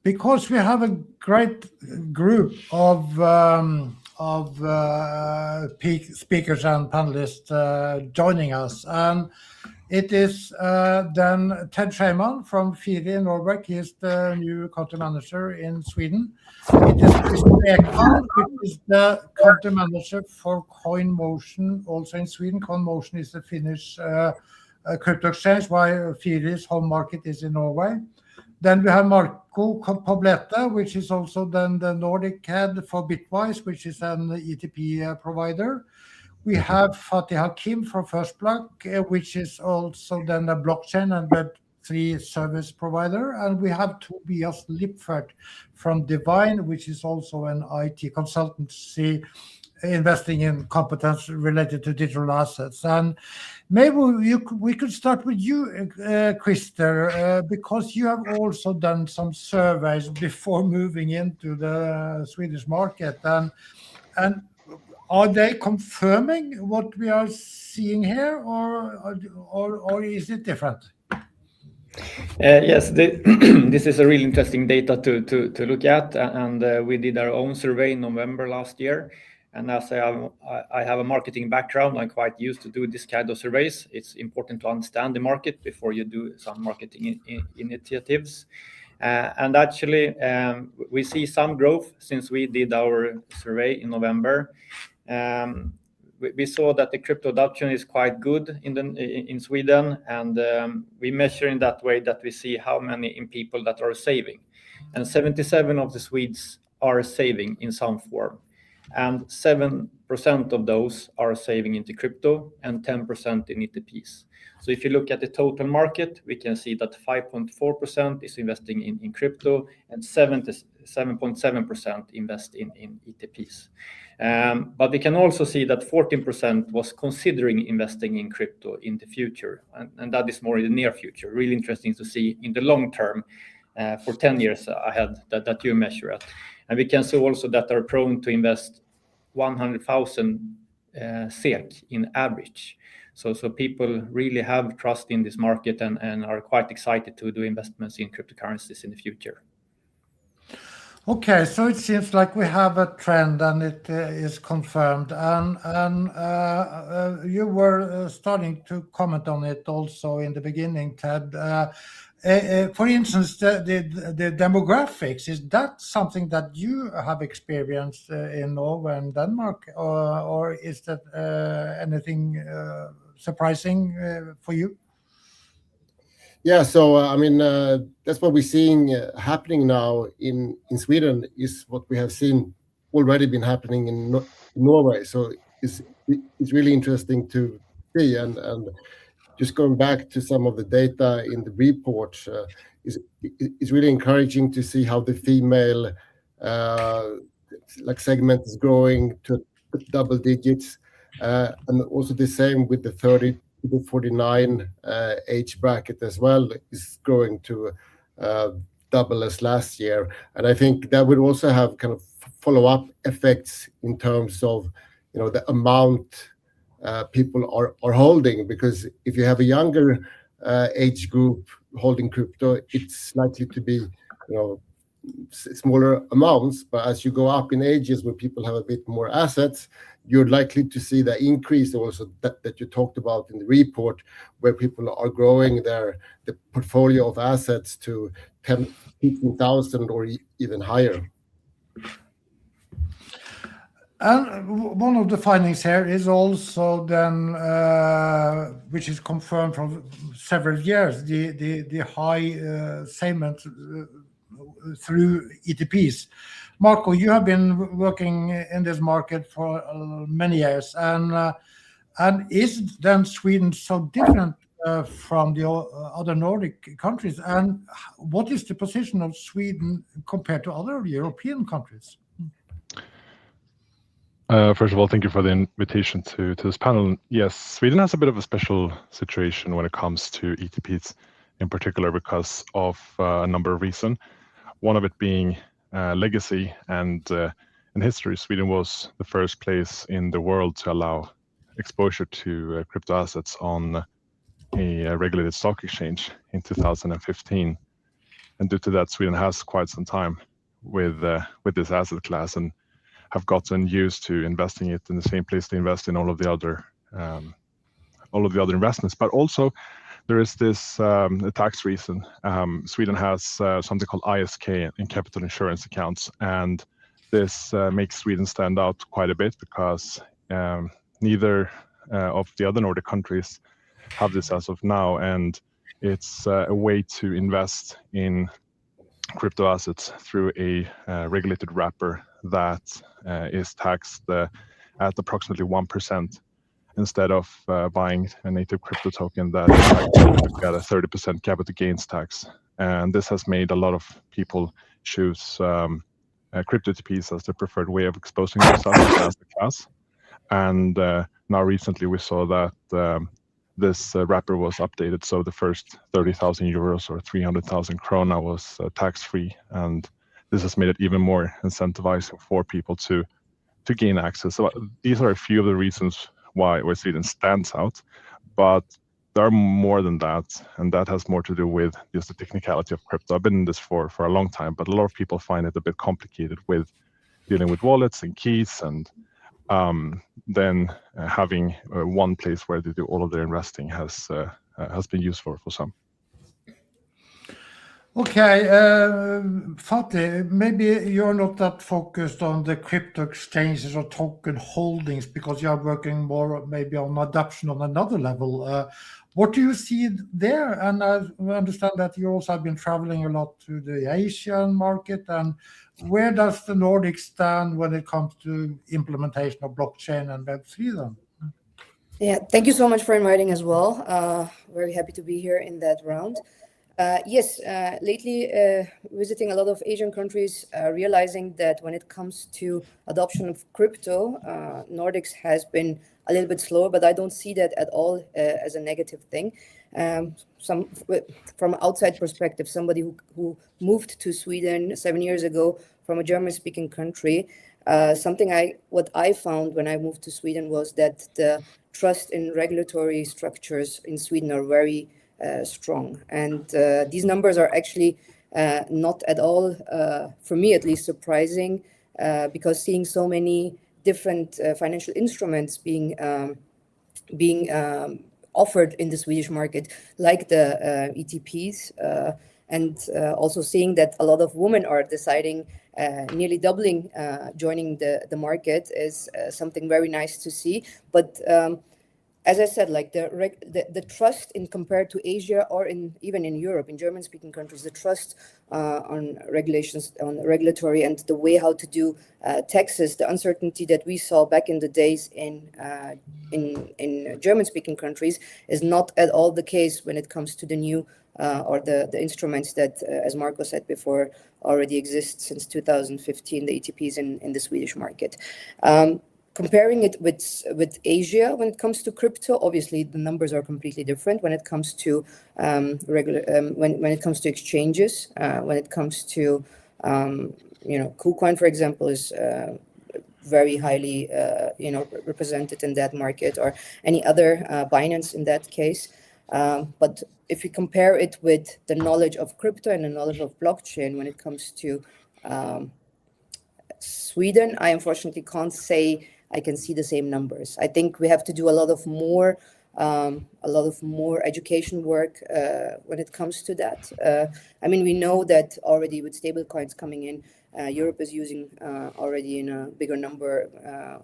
Because we have a great group of speakers and panelists joining us, and it is then Ted Scheiman from Firi in Norway. He is the new country manager in Sweden. It is Christer Ekman, which is the country manager for CoinMotion, also in Sweden. CoinMotion is the Finnish crypto exchange, while Firi's home market is in Norway. Then we have Marco Poblete, which is also then the Nordic head for Bitwise, which is an ETP provider. We have Fatih Hakim from First Block, which is also then a blockchain and Web3 service provider. And we have Tobias Lipfert from Divine, which is also an IT consultancy investing in competence related to digital assets. And maybe we could start with you, Christer, because you have also done some surveys before moving into the Swedish market. And are they confirming what we are seeing here, or is it different? Yes, this is a really interesting data to look at, and we did our own survey in November last year. And as I have a marketing background, I'm quite used to do this kind of surveys. It's important to understand the market before you do some marketing initiatives. And actually, we see some growth since we did our survey in November. We saw that the crypto adoption is quite good in Sweden, and we measure in that way that we see how many people that are saving. And 77 of the Swedes are saving in some form. And 7% of those are saving into crypto and 10% in ETPs. So if you look at the total market, we can see that 5.4% is investing in crypto and 7.7% invest in ETPs. But we can also see that 14% was considering investing in crypto in the future. And that is more in the near future. Really interesting to see in the long term for 10 years ahead that you measure at. And we can see also that are prone to invest 100,000 SEK in average. So people really have trust in this market and are quite excited to do investments in cryptocurrencies in the future. Okay, so it seems like we have a trend and it is confirmed. And you were starting to comment on it also in the beginning, Ted. For instance, the demographics, is that something that you have experienced in Norway and Denmark, or is that anything surprising for you? Yeah, so I mean, that's what we're seeing happening now in Sweden is what we have seen already been happening in Norway. So it's really interesting to see, and just going back to some of the data in the report, is really encouraging to see how the female segment is growing to double digits, and also the same with the 30 to 49 age bracket as well is growing to double as last year. And I think that would also have kind of follow-up effects in terms of the amount people are holding, because if you have a younger age group holding crypto, it's likely to be smaller amounts, but as you go up in ages where people have a bit more assets, you're likely to see the increase also that you talked about in the report, where people are growing the portfolio of assets to 10,000, 15,000 or even higher. And one of the findings here is also then, which is confirmed from several years, the high savings through ETPs. Marco, you have been working in this market for many years, and is then Sweden so different from the other Nordic countries? And what is the position of Sweden compared to other European countries? First of all, thank you for the invitation to this panel. Yes, Sweden has a bit of a special situation when it comes to ETPs in particular because of a number of reasons. One of it being legacy and in history, Sweden was the first place in the world to allow exposure to crypto assets on a regulated stock exchange in 2015. And due to that, Sweden has quite some time with this asset class and have gotten used to investing it in the same place they invest in all of the other investments. But also, there is this tax reason. Sweden has something called ISK in capital insurance accounts, and this makes Sweden stand out quite a bit because neither of the other Nordic countries have this as of now, and it's a way to invest in crypto assets through a regulated wrapper that is taxed at approximately 1%, instead of buying a native crypto token that got a 30% capital gains tax. And this has made a lot of people choose crypto ETPs as the preferred way of exposing themselves as the class. And now recently we saw that this wrapper was updated, so the first 30,000 euros or 300,000 krona was tax-free, and this has made it even more incentivizing for people to gain access. So these are a few of the reasons why Sweden stands out, but there are more than that, and that has more to do with just the technicality of crypto. I've been in this for a long time, but a lot of people find it a bit complicated with dealing with wallets and keys, and then having one place where they do all of their investing has been useful for some. Okay, Fatih, maybe you're not that focused on the crypto exchanges or token holdings because you're working more maybe on adoption on another level. What do you see there? And I understand that you also have been traveling a lot to the Asian market. And where does the Nordics stand when it comes to implementation of blockchain and Web3 then? Yeah, thank you so much for inviting as well. Very happy to be here in that round. Yes, lately visiting a lot of Asian countries, realizing that when it comes to adoption of crypto, Nordics has been a little bit slower, but I don't see that at all as a negative thing. From outside perspective, somebody who moved to Sweden 7 years ago from a German-speaking country, what I found when I moved to Sweden was that the trust in regulatory structures in Sweden are very strong, and these numbers are actually not at all, for me at least, surprising, because seeing so many different financial instruments being offered in the Swedish market, like the ETPs, and also seeing that a lot of women are deciding, nearly doubling, joining the market is something very nice to see. But as I said, like the trust in compared to Asia or even in Europe, in German-speaking countries, the trust on regulations, on regulatory and the way how to do taxes, the uncertainty that we saw back in the days in German-speaking countries is not at all the case when it comes to the new or the instruments that, as Marco said before, already exist since 2015, the ETPs in the Swedish market. Comparing it with Asia, when it comes to crypto, obviously the numbers are completely different. When it comes to when it comes to exchanges, when it comes to KuCoin, for example, is very highly represented in that market, or any other Binance in that case. But if you compare it with the knowledge of crypto and the knowledge of blockchain, when it comes to Sweden, I unfortunately can't say I can see the same numbers. I think we have to do a lot of more education work when it comes to that. I mean, we know that already with stablecoins coming in, Europe is using already in a bigger number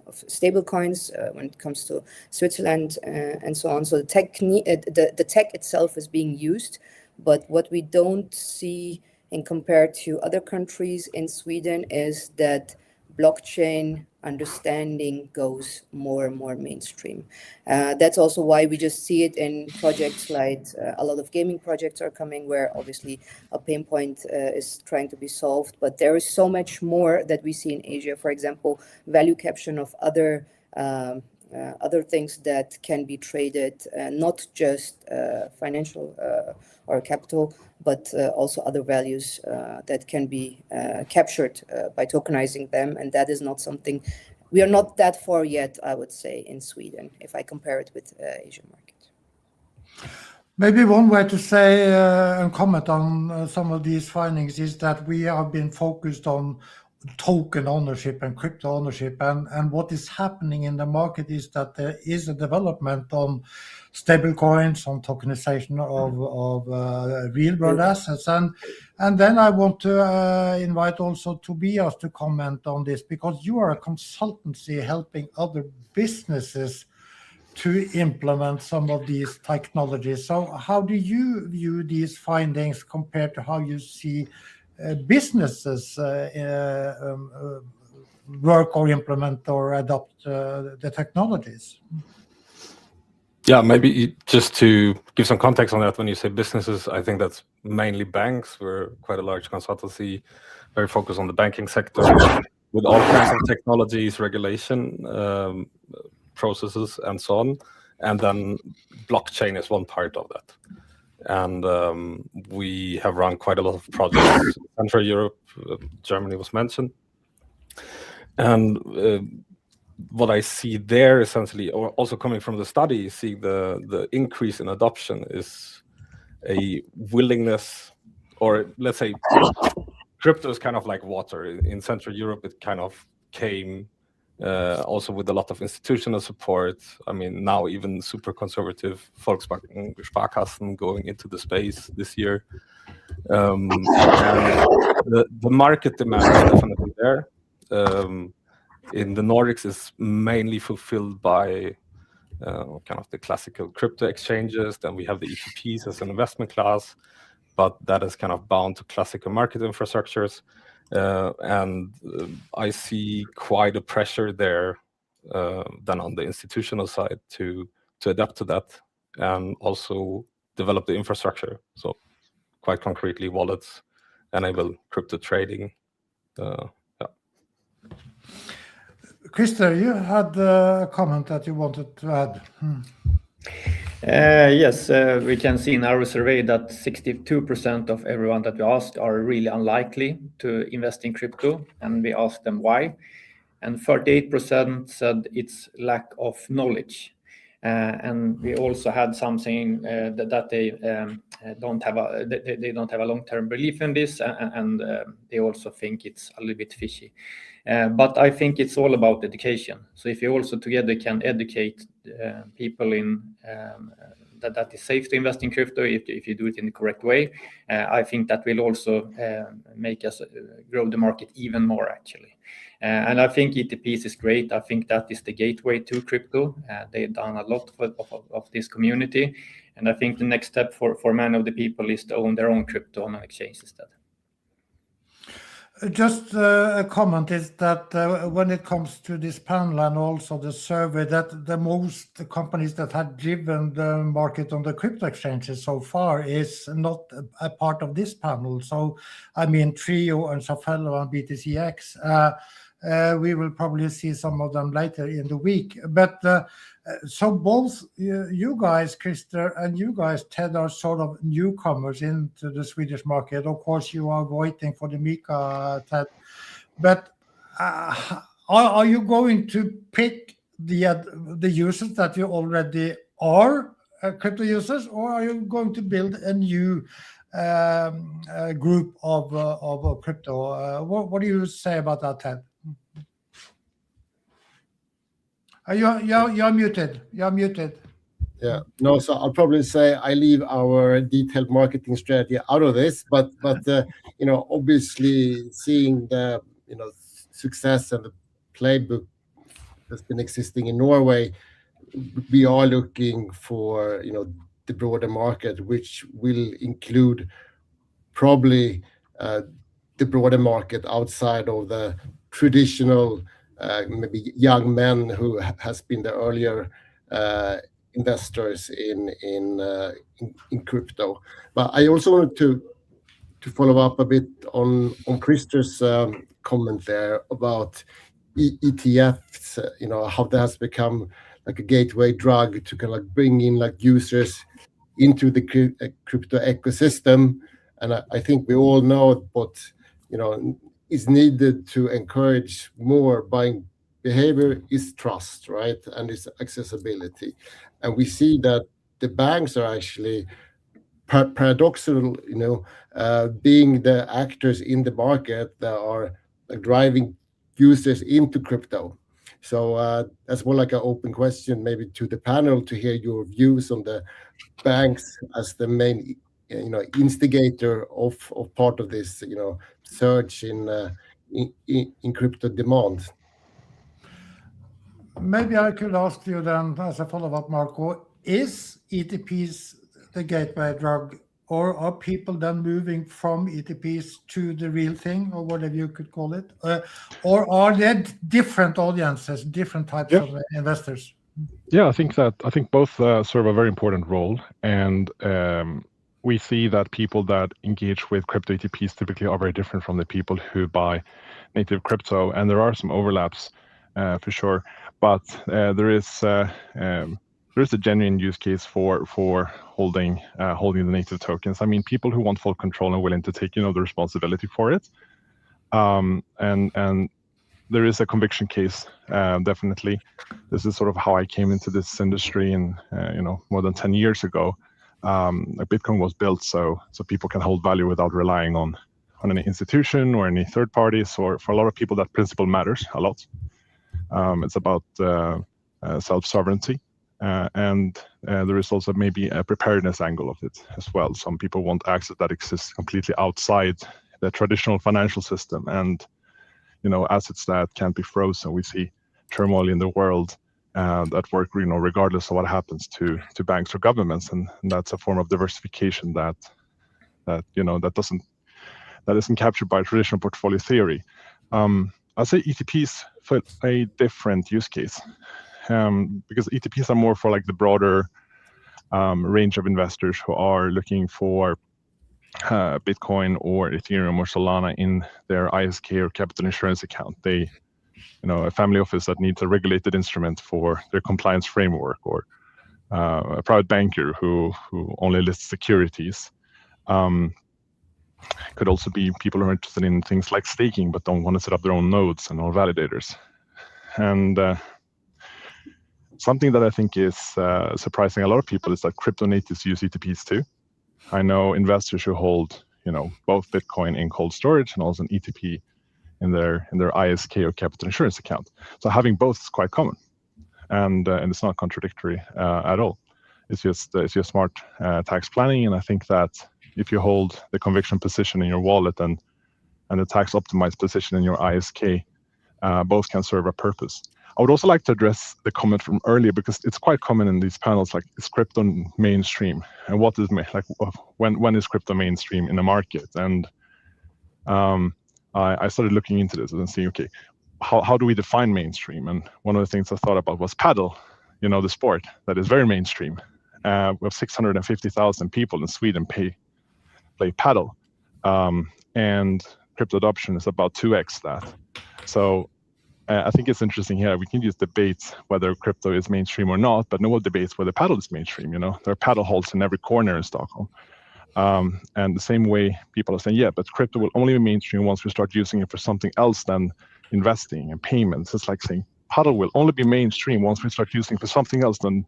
of stablecoins when it comes to Switzerland and so on. So the tech itself is being used, but what we don't see in compared to other countries in Sweden is that blockchain understanding goes more and more mainstream. That's also why we just see it in projects like a lot of gaming projects are coming, where obviously a pain point is trying to be solved. But there is so much more that we see in Asia. For example, value caption of other other things that can be traded, not just financial or capital, but also other values that can be captured by tokenizing them. And that is not something, we are not that far yet, I would say, in Sweden, if I compare it with Asian markets. Maybe one way to say and comment on some of these findings is that we have been focused on token ownership and crypto ownership, and what is happening in the market is that there is a development on stable coins, on tokenization of real world assets, and then I want to invite also Tobias to comment on this, because you are a consultancy helping other businesses to implement some of these technologies. So how do you view these findings compared to how you see businesses work or implement or adopt the technologies? Yeah, maybe just to give some context on that, when you say businesses, I think that's mainly banks. We're quite a large consultancy, very focused on the banking sector with all kinds of technologies, regulation, processes, and so on. And then blockchain is one part of that. And we have run quite a lot of projects in Central Europe. Germany was mentioned. And what I see there essentially, or also coming from the study, see the increase in adoption is a willingness, or let's say crypto is kind of like water. In Central Europe, it kind of came also with a lot of institutional support. I mean, now even super conservative Volksbanken, Sparkassen going into the space this year. And the market demand is definitely there. In the Nordics, is mainly fulfilled by kind of the classical crypto exchanges. Then we have the ETPs as an investment class, but that is kind of bound to classical market infrastructures. And I see quite a pressure there than on the institutional side to adapt to that and also develop the infrastructure. So quite concretely, wallets enable crypto trading. Christer, you had a comment that you wanted to add. Yes, we can see in our survey that 62% of everyone that we asked are really unlikely to invest in crypto, and we asked them why. And 38% said it's lack of knowledge. And we also had something that they don't have a long-term belief in this, and they also think it's a little bit fishy. But I think it's all about education. So if you also together can educate people in that is safe to invest in crypto if you do it in the correct way, I think that will also make us grow the market even more, actually. And I think ETPs is great. I think that is the gateway to crypto. They've done a lot of this community. And I think the next step for many of the people is to own their own crypto on an exchange instead. Just a comment is that when it comes to this panel and also the survey, that the most companies that have driven the market on the crypto exchanges so far is not a part of this panel. So, I mean, Trio and Safello and BTCX, we will probably see some of them later in the week. But so both you guys, Christer, and you guys, Ted, are sort of newcomers into the Swedish market. Of course, you are waiting for the Mika, Ted. But are you going to pick the users that you already are crypto users, or are you going to build a new group of crypto? What do you say about that, Ted? You're muted. You're muted. Yeah. No, so I'll probably say I leave our detailed marketing strategy out of this, but obviously seeing the success and the playbook that's been existing in Norway, we are looking for the broader market, which will include probably the broader market outside of the traditional maybe young men who has been the earlier investors in crypto. But I also wanted to follow up a bit on Christer's comment there about ETFs, how that has become like a gateway drug to kind of like bring in like users into the crypto ecosystem. And I think we all know what is needed to encourage more buying behavior is trust, right? And it's accessibility. And we see that the banks are actually paradoxical, being the actors in the market that are like driving users into crypto. So that's more like an open question maybe to the panel to hear your views on the banks as the main instigator of part of this surge in crypto demand. Maybe I could ask you then as a follow-up, Marco, is ETPs the gateway drug, or are people then moving from ETPs to the real thing, or whatever you could call it? Or are there different audiences, different types of investors? Yeah, I think both serve a very important role, and we see that people that engage with crypto ETPs typically are very different from the people who buy native crypto, and there are some overlaps for sure. But there is a genuine use case for holding the native tokens. I mean, people who want full control and willing to take the responsibility for it, and there is a conviction case, definitely. This is sort of how I came into this industry, and more than 10 years ago, Bitcoin was built so people can hold value without relying on any institution or any third parties. Or for a lot of people, that principle matters a lot. It's about self-sovereignty, and there is also maybe a preparedness angle of it as well. Some people want access that exists completely outside the traditional financial system, and assets that can't be frozen. We see turmoil in the world that work, regardless of what happens to banks or governments, and that's a form of diversification that isn't captured by traditional portfolio theory. I'd say ETPs for a different use case, because ETPs are more for like the broader range of investors who are looking for Bitcoin or Ethereum or Solana in their ISK or capital insurance account. They, a family office that needs a regulated instrument for their compliance framework, or a private banker who only lists securities. Could also be people who are interested in things like staking but don't want to set up their own nodes and all validators. And something that I think is surprising a lot of people is that crypto natives use ETPs too. I know investors who hold, both Bitcoin in cold storage and also an ETP in their ISK or capital insurance account. So having both is quite common, and it's not contradictory at all. It's just smart tax planning, and I think that if you hold the conviction position in your wallet and the tax optimized position in your ISK, both can serve a purpose. I would also like to address the comment from earlier, because it's quite common in these panels, like, is crypto mainstream? And what is, like, when is crypto mainstream in the market? And I started looking into this and seeing, okay, how do we define mainstream? And one of the things I thought about was paddle, the sport that is very mainstream. We have 650,000 people in Sweden play paddle, and crypto adoption is about 2x that. So I think it's interesting here. We can use debate whether crypto is mainstream or not, but no one debates whether paddle is mainstream. There are paddle halls in every corner in Stockholm. And the same way people are saying, yeah, but crypto will only be mainstream once we start using it for something else than investing and payments. It's like saying paddle will only be mainstream once we start using it for something else than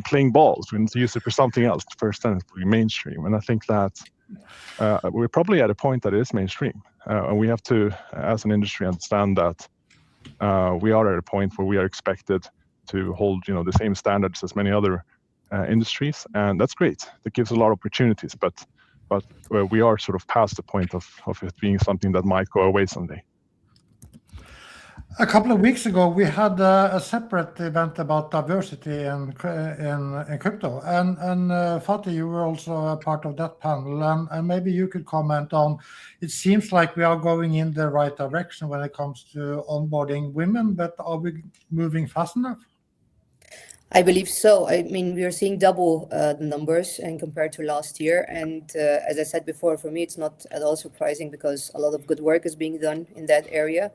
playing balls. We need to use it for something else first, then it will be mainstream. And I think that we're probably at a point that it is mainstream. And we have to, as an industry, understand that we are at a point where we are expected to hold, the same standards as many other industries, and that's great. That gives a lot of opportunities, but we are sort of past the point of it being something that might go away someday. A couple of weeks ago, we had a separate event about diversity in crypto, and Fatih, you were also a part of that panel, and maybe you could comment on. It seems like we are going in the right direction when it comes to onboarding women, but are we moving fast enough? I believe so. I mean, we are seeing double the numbers and compared to last year. And as I said before, for me, it's not at all surprising because a lot of good work is being done in that area.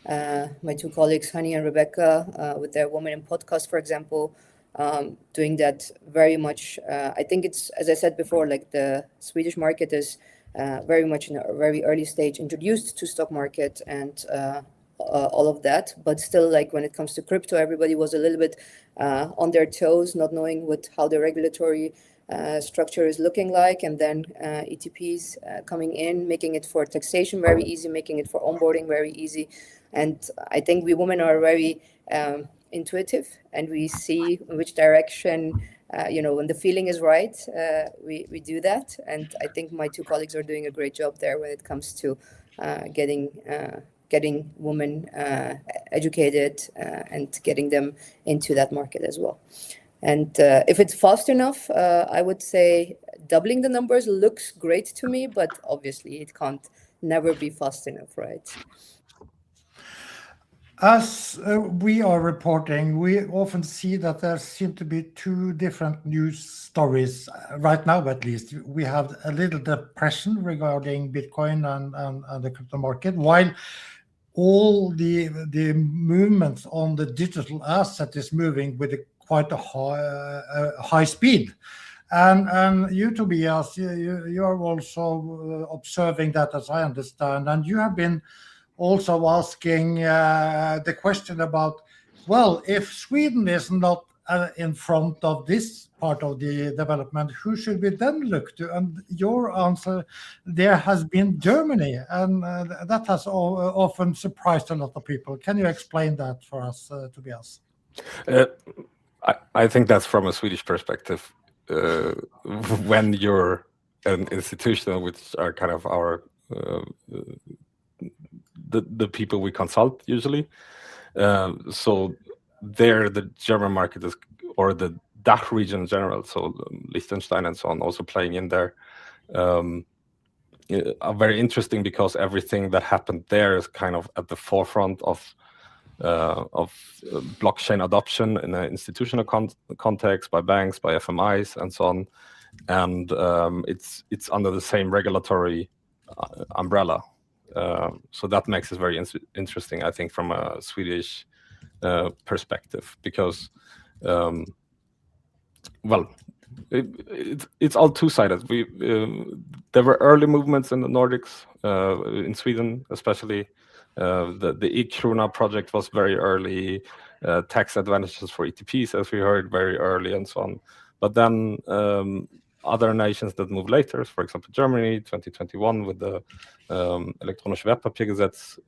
my two colleagues, Hani and Rebecca, with their Women in Podcast, for example, doing that very much. I think it's, as I said before, like the Swedish market is very much in a very early stage, introduced to stock market and all of that. But still, like when it comes to crypto, everybody was a little bit on their toes, not knowing how the regulatory structure is looking like, and then ETPs coming in, making it for taxation very easy, making it for onboarding very easy. And I think we women are very intuitive, and we see in which direction, when the feeling is right, we do that. And I think my two colleagues are doing a great job there when it comes to getting women educated and getting them into that market as well. And if it's fast enough, I would say doubling the numbers looks great to me, but obviously it can't never be fast enough, right? As we are reporting, we often see that there seem to be two different news stories right now. At least we have a little depression regarding Bitcoin and the crypto market, while all the movements on the digital asset is moving with quite a high speed. And you, Tobias, you are also observing that, as I understand, and you have been also asking the question about, well, if Sweden is not in front of this part of the development, who should we then look to? And your answer there has been Germany, and that has often surprised a lot of people. Can you explain that for us, Tobias? I think that's from a Swedish perspective. When you're an institution, which are kind of our the people we consult usually, so there the German market is, or the DACH region in general, so Liechtenstein and so on, also playing in there, are very interesting because everything that happened there is kind of at the forefront of blockchain adoption in an institutional context, by banks, by FMIs, and so on, and it's under the same regulatory umbrella. So that makes it very interesting, I think, from a Swedish perspective, because it's all two-sided. There were early movements in the Nordics, in Sweden especially. The e-krona project was very early, tax advantages for ETPs, as we heard, very early, and so on. But then other nations that moved later, for example, Germany, 2021, with the Elektronische Wertpapiergesetz,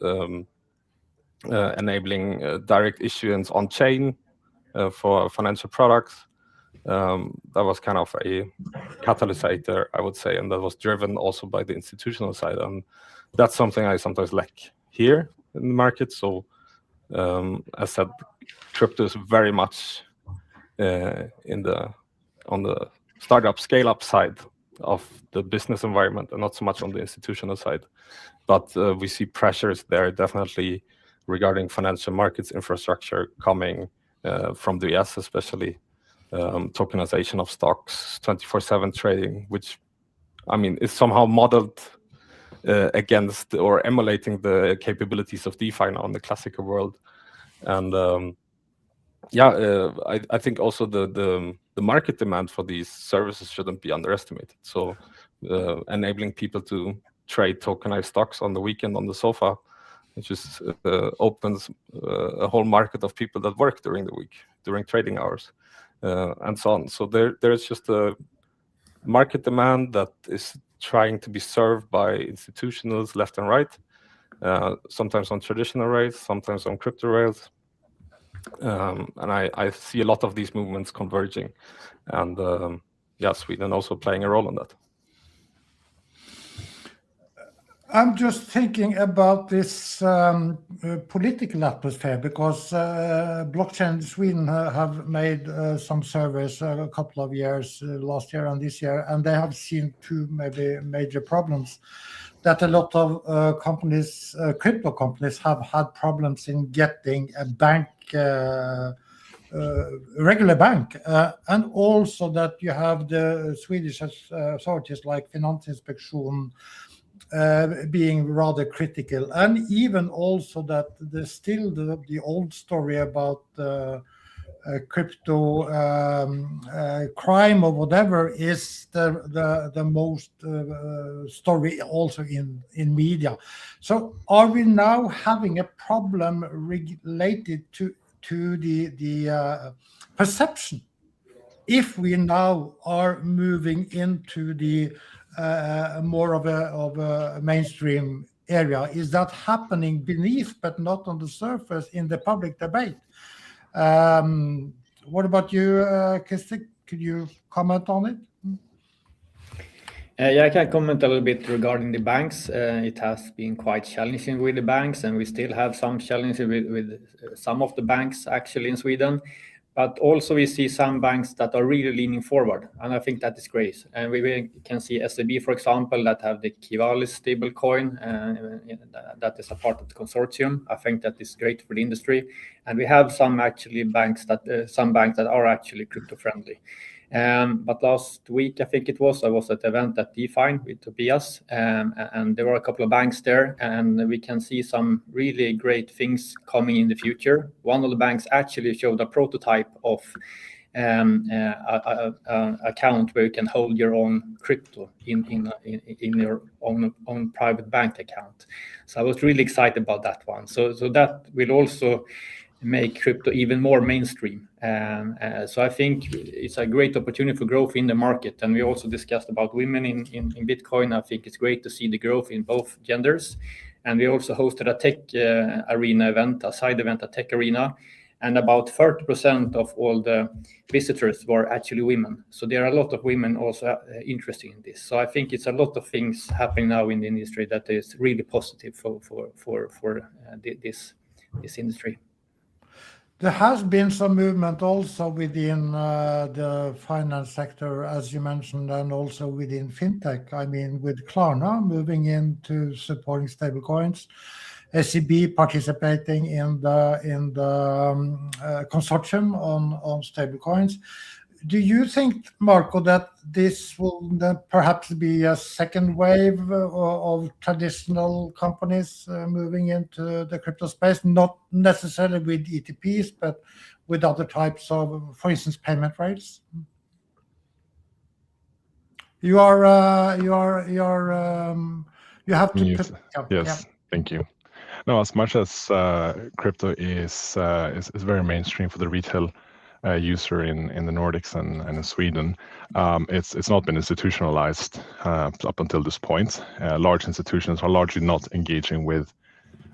enabling direct issuance on chain for financial products. That was kind of a catalyst, I would say, and that was driven also by the institutional side. And that's something I sometimes lack here in the market. So, as said, crypto is very much on the startup scale-up side of the business environment, and not so much on the institutional side. But we see pressures there definitely regarding financial markets infrastructure coming from the US, especially tokenization of stocks, 24/7 trading, which, I mean, is somehow modeled against or emulating the capabilities of DeFi now in the classical world. And I think also the market demand for these services shouldn't be underestimated. So enabling people to trade tokenized stocks on the weekend on the sofa, it just opens a whole market of people that work during the week, during trading hours, and so on. So there's just a market demand that is trying to be served by institutionals left and right, sometimes on traditional rails, sometimes on crypto rails. And I see a lot of these movements converging, and Sweden also playing a role in that. I'm just thinking about this political atmosphere, because Blockchain Sweden have made some surveys a couple of years, last year and this year, and they have seen two maybe major problems. That a lot of companies, crypto companies, have had problems in getting a bank, regular bank, and also that you have the Swedish authorities like Finansinspektion being rather critical, and even also that there's still the old story about crypto crime or whatever is the most story also in media. So are we now having a problem related to the perception if we now are moving into the more of a mainstream area? Is that happening beneath but not on the surface in the public debate? What about you, Kristi? Could you comment on it? Yeah, I can comment a little bit regarding the banks. It has been quite challenging with the banks, and we still have some challenges with some of the banks actually in Sweden. But also we see some banks that are really leaning forward, and I think that is great. And we can see SEB, for example, that have the Kvarn stable coin, that is a part of the consortium. I think that is great for the industry. And we have some banks that are actually crypto friendly. But last week, I think it was, I was at the event at DeFi with Tobias, and there were a couple of banks there, and we can see some really great things coming in the future. One of the banks actually showed a prototype of account where you can hold your own crypto in your own private bank account. So I was really excited about that one. So that will also make crypto even more mainstream. So I think it's a great opportunity for growth in the market. And we also discussed about women in Bitcoin. I think it's great to see the growth in both genders. And we also hosted a tech arena event, a side event at Tech Arena. And about 30% of all the visitors were actually women. So there are a lot of women also interested in this. So I think it's a lot of things happening now in the industry that is really positive for this industry. There has been some movement also within the finance sector, as you mentioned, and also within fintech. I mean, with Klarna moving into supporting stablecoins, SEB participating in the consortium on stablecoins. Do you think, Marco, that this will then perhaps be a second wave of traditional companies moving into the crypto space, not necessarily with ETPs, but with other types of, for instance, payment rails? You have to Yes. Yes, thank you. No, as much as crypto is very mainstream for the retail user in the Nordics and in Sweden, it's not been institutionalized up until this point. Large institutions are largely not engaging with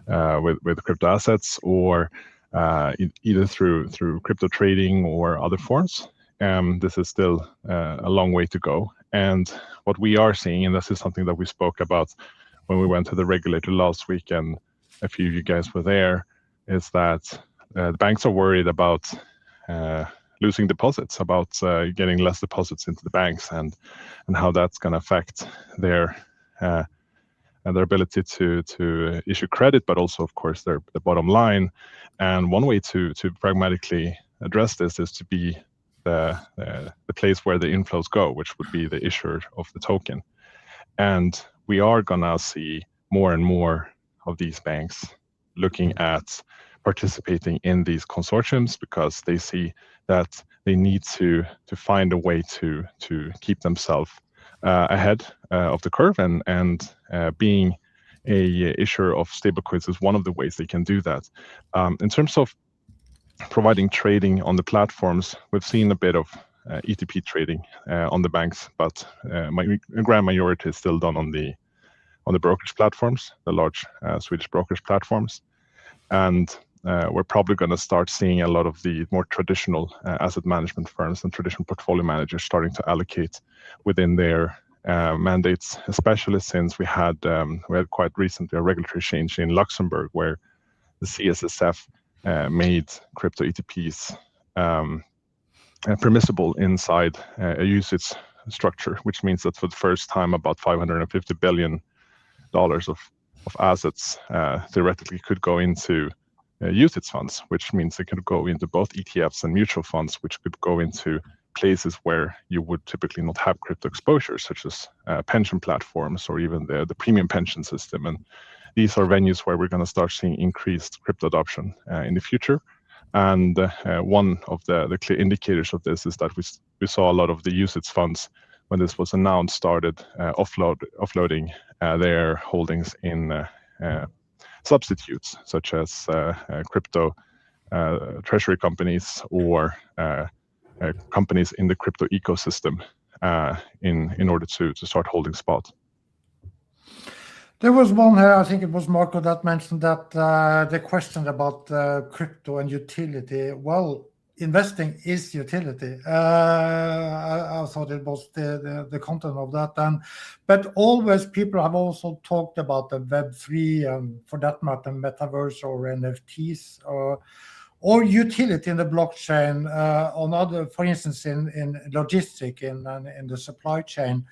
crypto assets or either through crypto trading or other forms. This is still a long way to go. And what we are seeing, and this is something that we spoke about when we went to the regulator last week, and a few of you guys were there, is that the banks are worried about losing deposits, about getting less deposits into the banks, and how that's going to affect their ability to issue credit, but also, of course, their bottom line. And one way to pragmatically address this is to be the place where the inflows go, which would be the issuer of the token. And we are going to see more and more of these banks looking at participating in these consortiums because they see that they need to find a way to keep themselves ahead of the curve, and being a issuer of stablecoins is one of the ways they can do that. In terms of providing trading on the platforms, we've seen a bit of ETP trading on the banks, but a grand majority is still done on the brokerage platforms, the large Swedish brokerage platforms. And we're probably going to start seeing a lot of the more traditional asset management firms and traditional portfolio managers starting to allocate within their mandates, especially since we had quite recently a regulatory change in Luxembourg where the CSSF made crypto ETPs permissible inside a UCITS structure, which means that for the first time about $550 billion of assets theoretically could go into UCITS funds, which means they could go into both ETFs and mutual funds, which could go into places where you would typically not have crypto exposure, such as pension platforms or even the premium pension system. And these are venues where we're going to start seeing increased crypto adoption in the future. And one of the clear indicators of this is that we saw a lot of the UCITS funds, when this was announced, started offloading their holdings in substitutes, such as crypto treasury companies or companies in the crypto ecosystem in order to start holding spot. There was one here, I think it was Marco, that mentioned that the question about crypto and utility. Well, investing is utility. I thought it was the content of that. But always people have also talked about the Web3 and for that matter, metaverse or NFTs or utility in the blockchain on other, for instance, in logistic in the supply chain.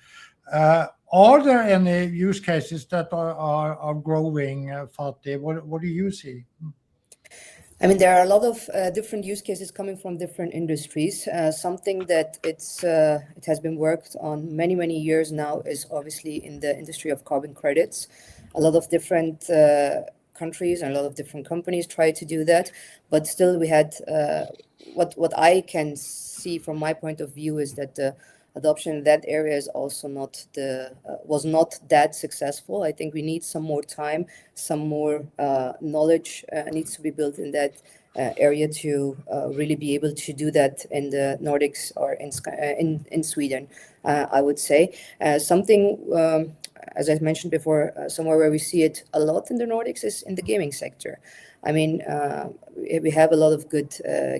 Are there any use cases that are growing, Fatih? What do you see? I mean, there are a lot of different use cases coming from different industries. Something that it has been worked on many years now is obviously in the industry of carbon credits. A lot of different countries and a lot of different companies try to do that, but still we had what I can see from my point of view is that the adoption in that area is also was not that successful. I think we need some more time, some more knowledge needs to be built in that area to really be able to do that in the Nordics or in Sweden. I would say something. As I mentioned before, somewhere where we see it a lot in the Nordics is in the gaming sector. I mean, we have a lot of good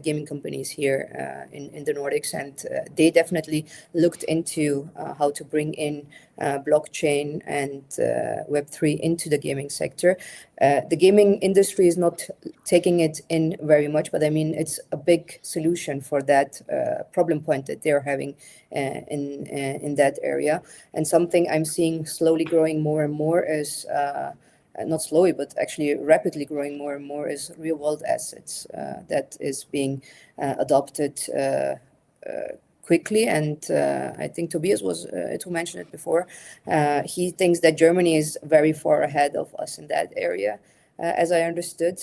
gaming companies here in the Nordics, and they definitely looked into how to bring in blockchain and Web3 into the gaming sector. The gaming industry is not taking it in very much, but I mean, it's a big solution for that problem point that they're having in that area. And something I'm seeing slowly growing more and more is not slowly, but actually rapidly growing more and more is real-world assets that is being adopted quickly. And I think Tobias who mentioned it before. He thinks that Germany is very far ahead of us in that area. As I understood,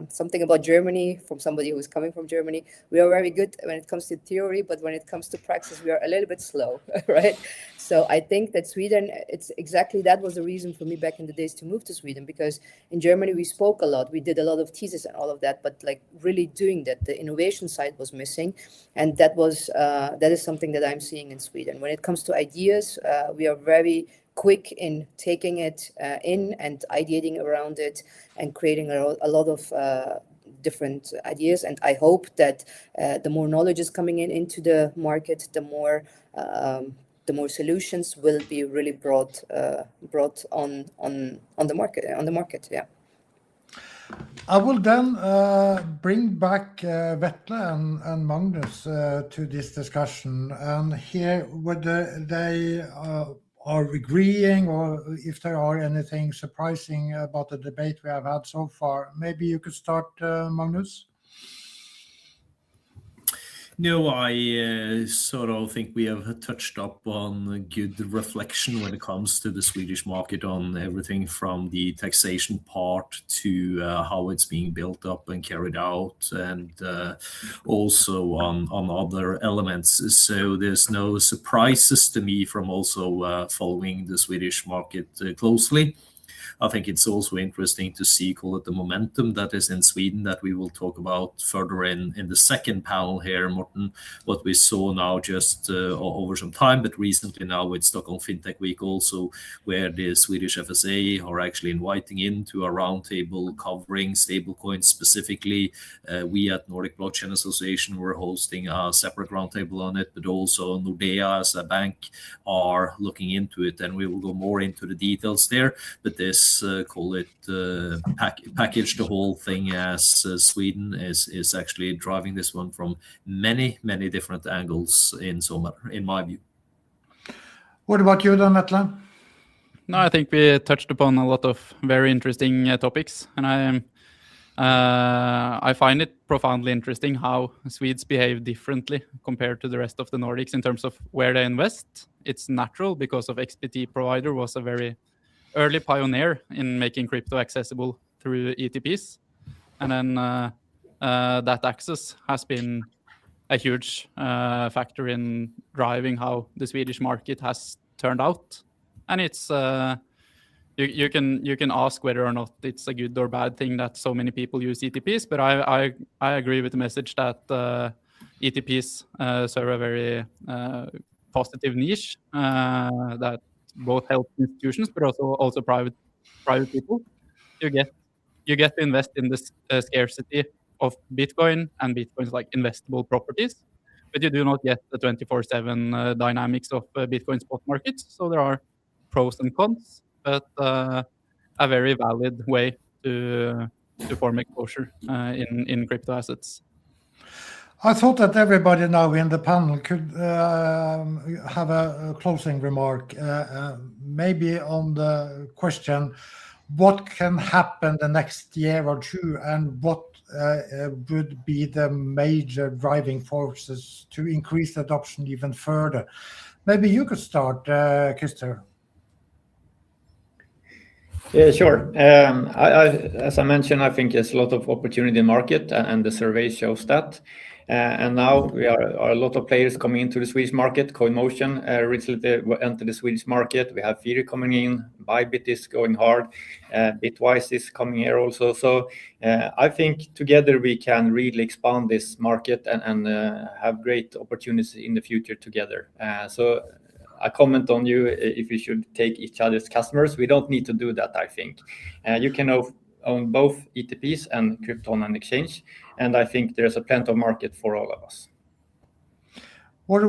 something about Germany from somebody who is coming from Germany, we are very good when it comes to theory, but when it comes to praxis, we are a little bit slow, right? So I think that Sweden, it's exactly that was the reason for me back in the days to move to Sweden, because in Germany we spoke a lot, we did a lot of thesis and all of that, but like really doing that, the innovation side was missing, and that is something that I'm seeing in Sweden. When it comes to ideas, we are very quick in taking it in and ideating around it and creating a lot of different ideas. And I hope that the more knowledge is coming into the market, the more solutions will be really brought on the market. Yeah. I will then bring back Vetle and Magnus to this discussion and hear whether they are agreeing or if there are anything surprising about the debate we have had so far. Maybe you could start, Magnus. No, I sort of think we have touched up on good reflection when it comes to the Swedish market on everything from the taxation part to how it's being built up and carried out, and also on other elements. So there's no surprises to me from also following the Swedish market closely. I think it's also interesting to see, call it the momentum that is in Sweden that we will talk about further in the second panel here, Morten, what we saw now just over some time, but recently now with Stockholm FinTech Week also, where the Swedish FSA are actually inviting into a roundtable covering stablecoins specifically. We at Nordic Blockchain Association were hosting a separate roundtable on it, but also Nordea as a bank are looking into it, and we will go more into the details there. But this call it package the whole thing as Sweden is actually driving this one from many different angles in my view. What about you then, Vetle? No, I think we touched upon a lot of very interesting topics, and I find it profoundly interesting how Swedes behave differently compared to the rest of the Nordics in terms of where they invest. It's natural because of XBT Provider was a very early pioneer in making crypto accessible through ETPs. And then that access has been a huge factor in driving how the Swedish market has turned out. And it's you can ask whether or not it's a good or bad thing that so many people use ETPs, but I agree with the message that ETPs serve a very positive niche that both help institutions but also private people. You get to invest in this scarcity of Bitcoin and Bitcoin's like investable properties, but you do not get the 24/7 dynamics of Bitcoin spot markets. So there are pros and cons, but a very valid way to form exposure in crypto assets. I thought that everybody now in the panel could have a closing remark, maybe on the question, what can happen the next year or two, and what would be the major driving forces to increase adoption even further? Maybe you could start, Christer. Yeah, sure. As I mentioned, I think there's a lot of opportunity in the market, and the survey shows that. And now we are a lot of players coming into the Swedish market. CoinMotion recently entered the Swedish market. We have Firi coming in. Bybit is going hard. Bitwise is coming here also. So I think together we can really expand this market and have great opportunities in the future together. So I comment on you if we should take each other's customers. We don't need to do that, I think. You can own both ETPs and crypto on an exchange, and I think there's a plenty of market for all of us. What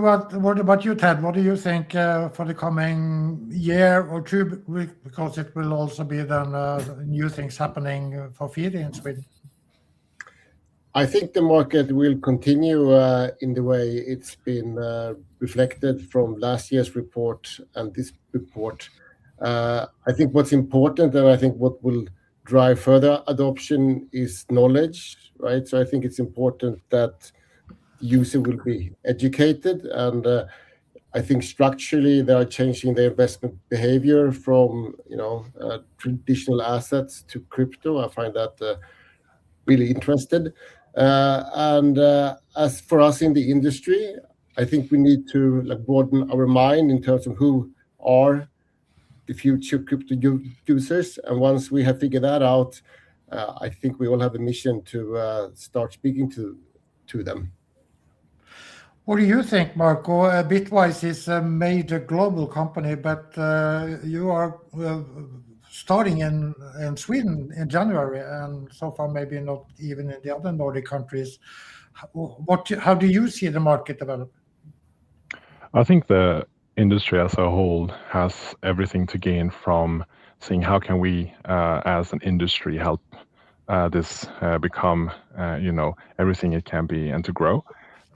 about you, Ted? What do you think for the coming year or two? Because it will also be then new things happening for Firi in Sweden. I think the market will continue in the way it's been reflected from last year's report and this report. I think what's important, and I think what will drive further adoption, is knowledge, right? So I think it's important that the user will be educated, and I think structurally they are changing their investment behavior from traditional assets to crypto. I find that really interesting. And as for us in the industry, I think we need to broaden our mind in terms of who are the future crypto users. And once we have figured that out, I think we all have a mission to start speaking to them. What do you think, Marco? Bitwise is a major global company, but you are starting in Sweden in January, and so far maybe not even in the other Nordic countries. How do you see the market develop? I think the industry as a whole has everything to gain from seeing how can we, as an industry, help this become, everything it can be and to grow.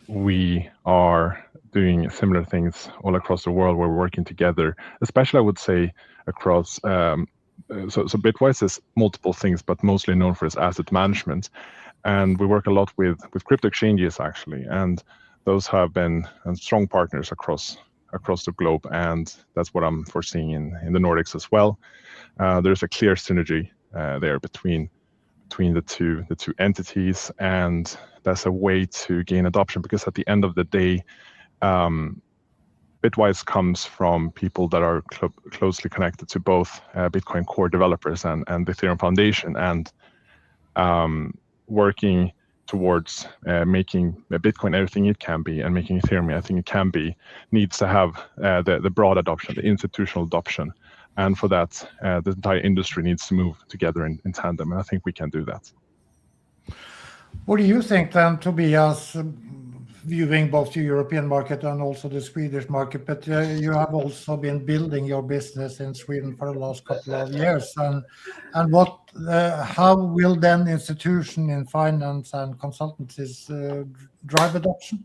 We are doing similar things all across the world where we're working together, especially I would say across. So Bitwise is multiple things, but mostly known for its asset management. And we work a lot with crypto exchanges, actually. And those have been strong partners across the globe. And that's what I'm foreseeing in the Nordics as well. There's a clear synergy there between the two entities. And that's a way to gain adoption, because at the end of the day, Bitwise comes from people that are closely connected to both Bitcoin core developers and the Ethereum Foundation, and working towards making Bitcoin everything it can be and making Ethereum everything it can be needs to have the broad adoption, the institutional adoption. And for that, the entire industry needs to move together in tandem, and I think we can do that. What do you think then, Tobias, viewing both the European market and also the Swedish market, but you have also been building your business in Sweden for the last couple of years, and how will then institution in finance and consultancies drive adoption?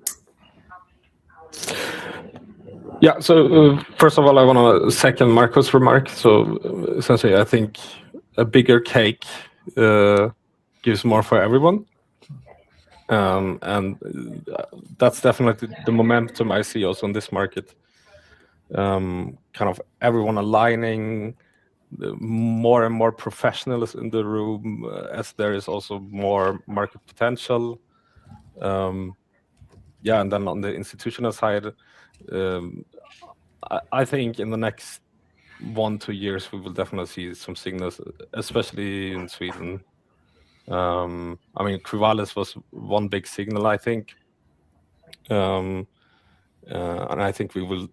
Yeah, so first of all, I want to second Marco's remark. So essentially, I think a bigger cake gives more for everyone. And that's definitely the momentum I see also in this market. Kind of everyone aligning, more and more professionals in the room, as there is also more market potential. Yeah, and then on the institutional side, I think in the next 1-2 years we will definitely see some signals, especially in Sweden. I mean, Quivalis was one big signal, I think, and I think we will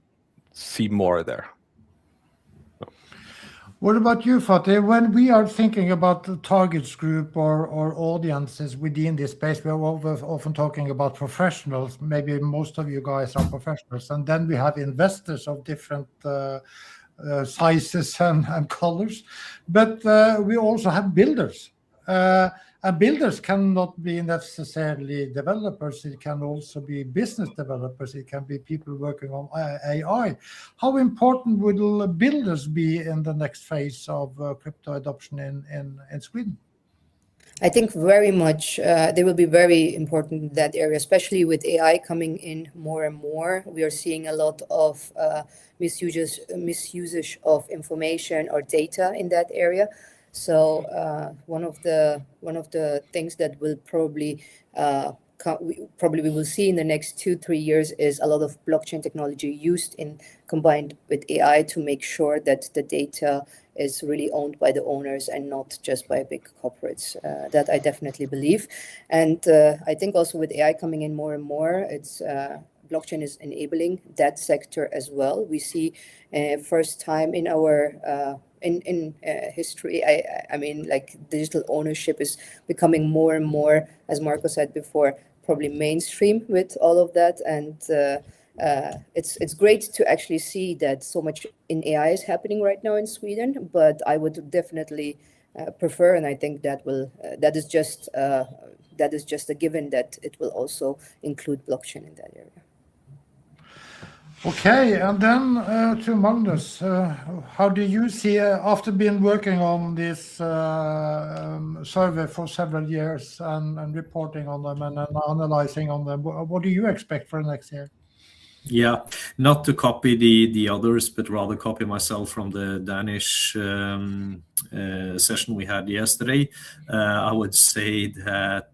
see more there. What about you, Fatih? When we are thinking about the targets group or audiences within this space, we're often talking about professionals. Maybe most of you guys are professionals. And then we have investors of different sizes and colors. But we also have builders. And builders cannot be necessarily developers. It can also be business developers. It can be people working on AI. How important will builders be in the next phase of crypto adoption in Sweden? I think very much they will be very important in that area, especially with AI coming in more and more. We are seeing a lot of misuse of information or data in that area. So one of the things that will probably we will see in the next 2-3 years is a lot of blockchain technology used combined with AI to make sure that the data is really owned by the owners and not just by big corporates. That I definitely believe. And I think also with AI coming in more and more, it's blockchain is enabling that sector as well. We see first time in our in history, I mean, like digital ownership is becoming more and more, as Marco said before, probably mainstream with all of that. And it's great to actually see that so much in AI is happening right now in Sweden. But I would definitely prefer, and I think that will that is just a given that it will also include blockchain in that area. Okay, and then to Magnus, how do you see, after being working on this survey for several years and reporting on them and analyzing on them, what do you expect for next year? Yeah, not to copy the others, but rather copy myself from the Danish session we had yesterday. I would say that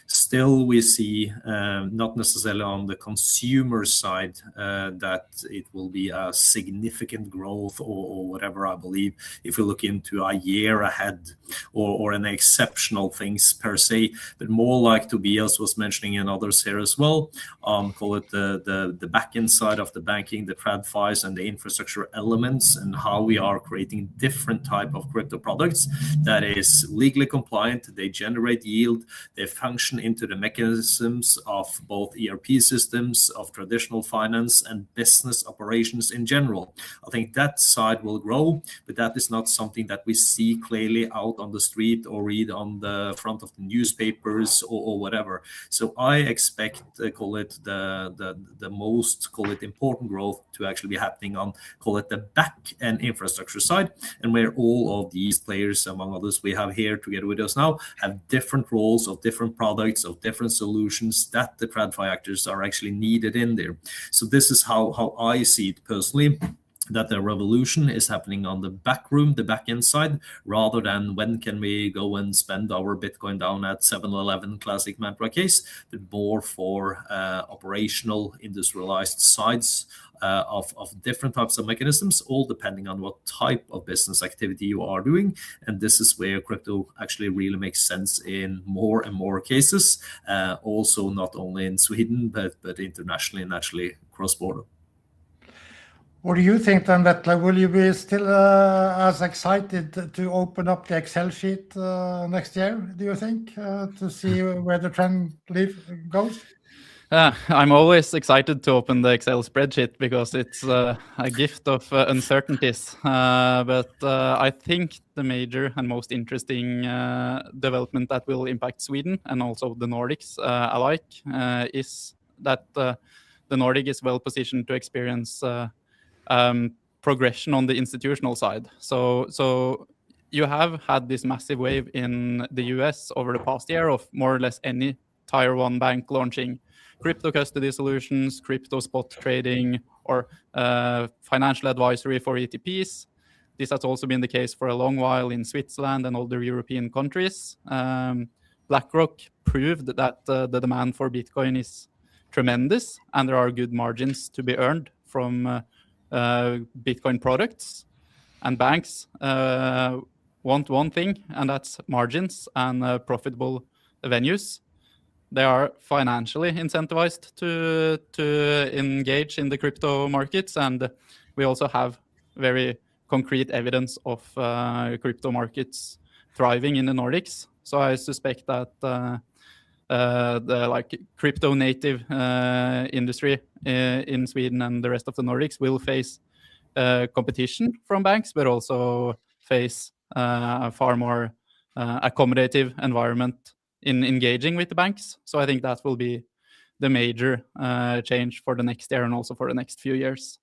still we see not necessarily on the consumer side that it will be a significant growth or whatever. I believe if you look into a year ahead or an exceptional things per se, but more like Tobias was mentioning and others here as well, call it the back end side of the banking, the TradFis and the infrastructure elements, and how we are creating different type of crypto products that is legally compliant. They generate yield. They function into the mechanisms of both ERP systems, of traditional finance and business operations in general. I think that side will grow, but that is not something that we see clearly out on the street or read on the front of the newspapers or whatever. So I expect, call it the most, call it important growth to actually be happening on, call it the back end infrastructure side, and where all of these players, among others we have here together with us now, have different roles of different products, of different solutions that the TradFi actors are actually needed in there. So this is how I see it personally, that the revolution is happening on the back room, the back end side, rather than when can we go and spend our Bitcoin down at 7-Eleven classic mantra case, but more for operational industrialized sides of different types of mechanisms, all depending on what type of business activity you are doing. And this is where crypto actually really makes sense in more and more cases, also not only in Sweden, but internationally and actually cross-border. What do you think then, Vetle? Will you be still as excited to open up the Excel sheet next year, do you think, to see where the trend goes? I'm always excited to open the Excel spreadsheet because it's a gift of uncertainties. But I think the major and most interesting development that will impact Sweden and also the Nordics alike is that the Nordic is well positioned to experience progression on the institutional side. So you have had this massive wave in the US over the past year of more or less any tier 1 bank launching crypto custody solutions, crypto spot trading, or financial advisory for ETPs. This has also been the case for a long while in Switzerland and other European countries. BlackRock proved that the demand for Bitcoin is tremendous, and there are good margins to be earned from Bitcoin products. And banks want one thing, and that's margins and profitable venues. They are financially incentivized to engage in the crypto markets, and we also have very concrete evidence of crypto markets thriving in the Nordics. So I suspect that the like crypto native industry in Sweden and the rest of the Nordics will face competition from banks, but also face a far more accommodative environment in engaging with the banks. So I think that will be the major change for the next year and also for the next few years.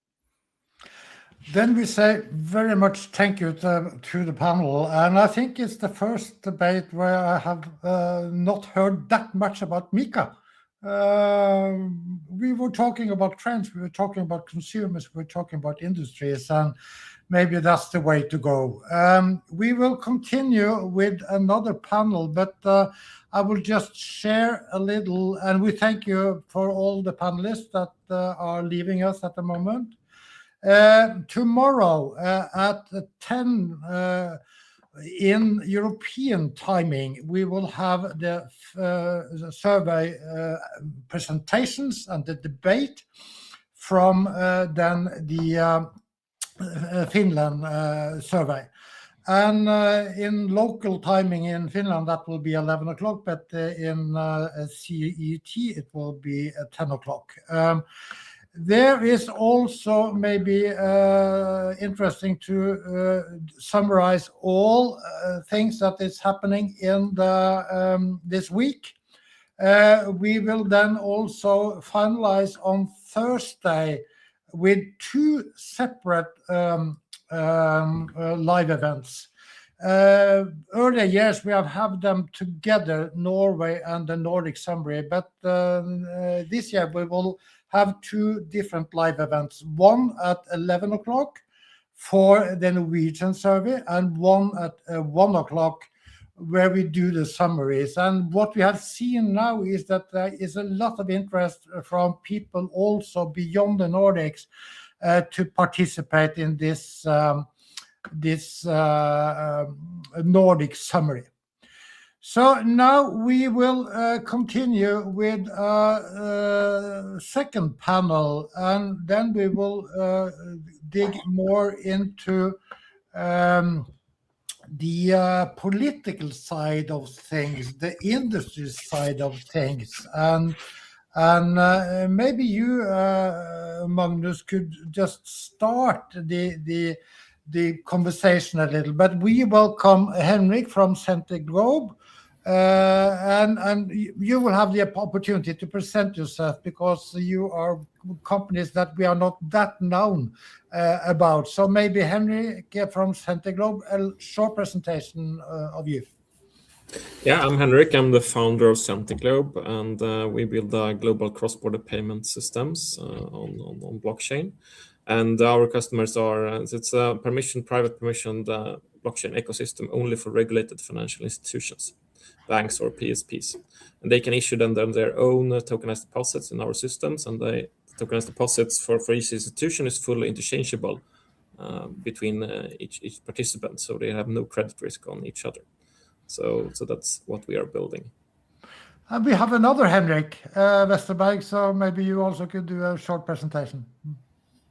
Then we say very much thank you to the panel. And I think it's the first debate where I have not heard that much about Mika. We were talking about trends, we were talking about consumers, we were talking about industries, and maybe that's the way to go. We will continue with another panel, but I will just share a little, and we thank you for all the panelists that are leaving us at the moment. Tomorrow at 10 in European timing, we will have the survey presentations and the debate from then the Finland survey. And in local timing in Finland, that will be 11 o'clock, but in CET, it will be 10 o'clock. There is also maybe interesting to summarize all things that is happening in the this week. We will then also finalize on Thursday with 2 separate live events. Earlier years we have had them together, Norway and the Nordic summary, but this year we will have 2 different live events, one at 11 o'clock for the Norwegian survey and one at 1 o'clock where we do the summaries. And what we have seen now is that there is a lot of interest from people also beyond the Nordics to participate in this Nordic summary. So now we will continue with a second panel, and then we will dig more into the political side of things, the industry side of things, and maybe you, Magnus, could just start the conversation a little. But we welcome Henrik from Centerglobe, and you will have the opportunity to present yourself because you are companies that we are not that known about. So maybe Henrik from Centerglobe, a short presentation of you. Yeah, I'm Henrik. I'm the founder of Centerglobe, and we build global cross-border payment systems on blockchain. And our customers are, it's a private permissioned blockchain ecosystem only for regulated financial institutions, banks or PSPs. And they can issue them their own tokenized deposits in our systems, and the tokenized deposits for each institution is fully interchangeable between each participant, so they have no credit risk on each other. So that's what we are building. And we have another Henrik Westerberg, so maybe you also could do a short presentation.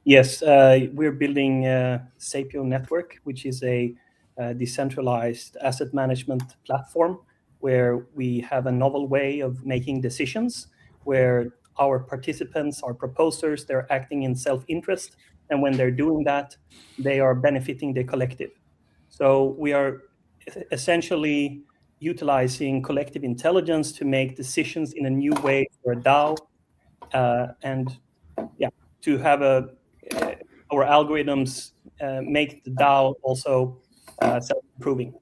Yes, we're building Sapio Network, which is a decentralized asset management platform where we have a novel way of making decisions, where our participants are proposers, they're acting in self-interest, and when they're doing that, they are benefiting the collective. So we are essentially utilizing collective intelligence to make decisions in a new way for a DAO, and to have our algorithms make the DAO also improving.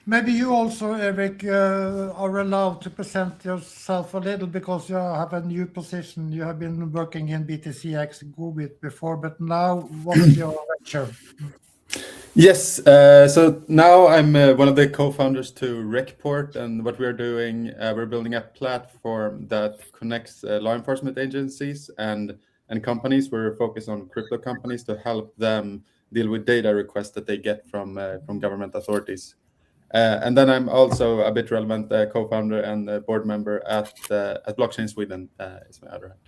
Maybe you also, Erik, are allowed to present yourself a little because you have a new position. You have been working in BTCX Gobit before, but now what's your venture? Yes, so now I'm one of the co-founders to Recport, and what we're doing, we're building a platform that connects law enforcement agencies and companies. We're focused on crypto companies to help them deal with data requests that they get from government authorities. And then I'm also a bit relevant co-founder and board member at Blockchain Sweden is my other hand.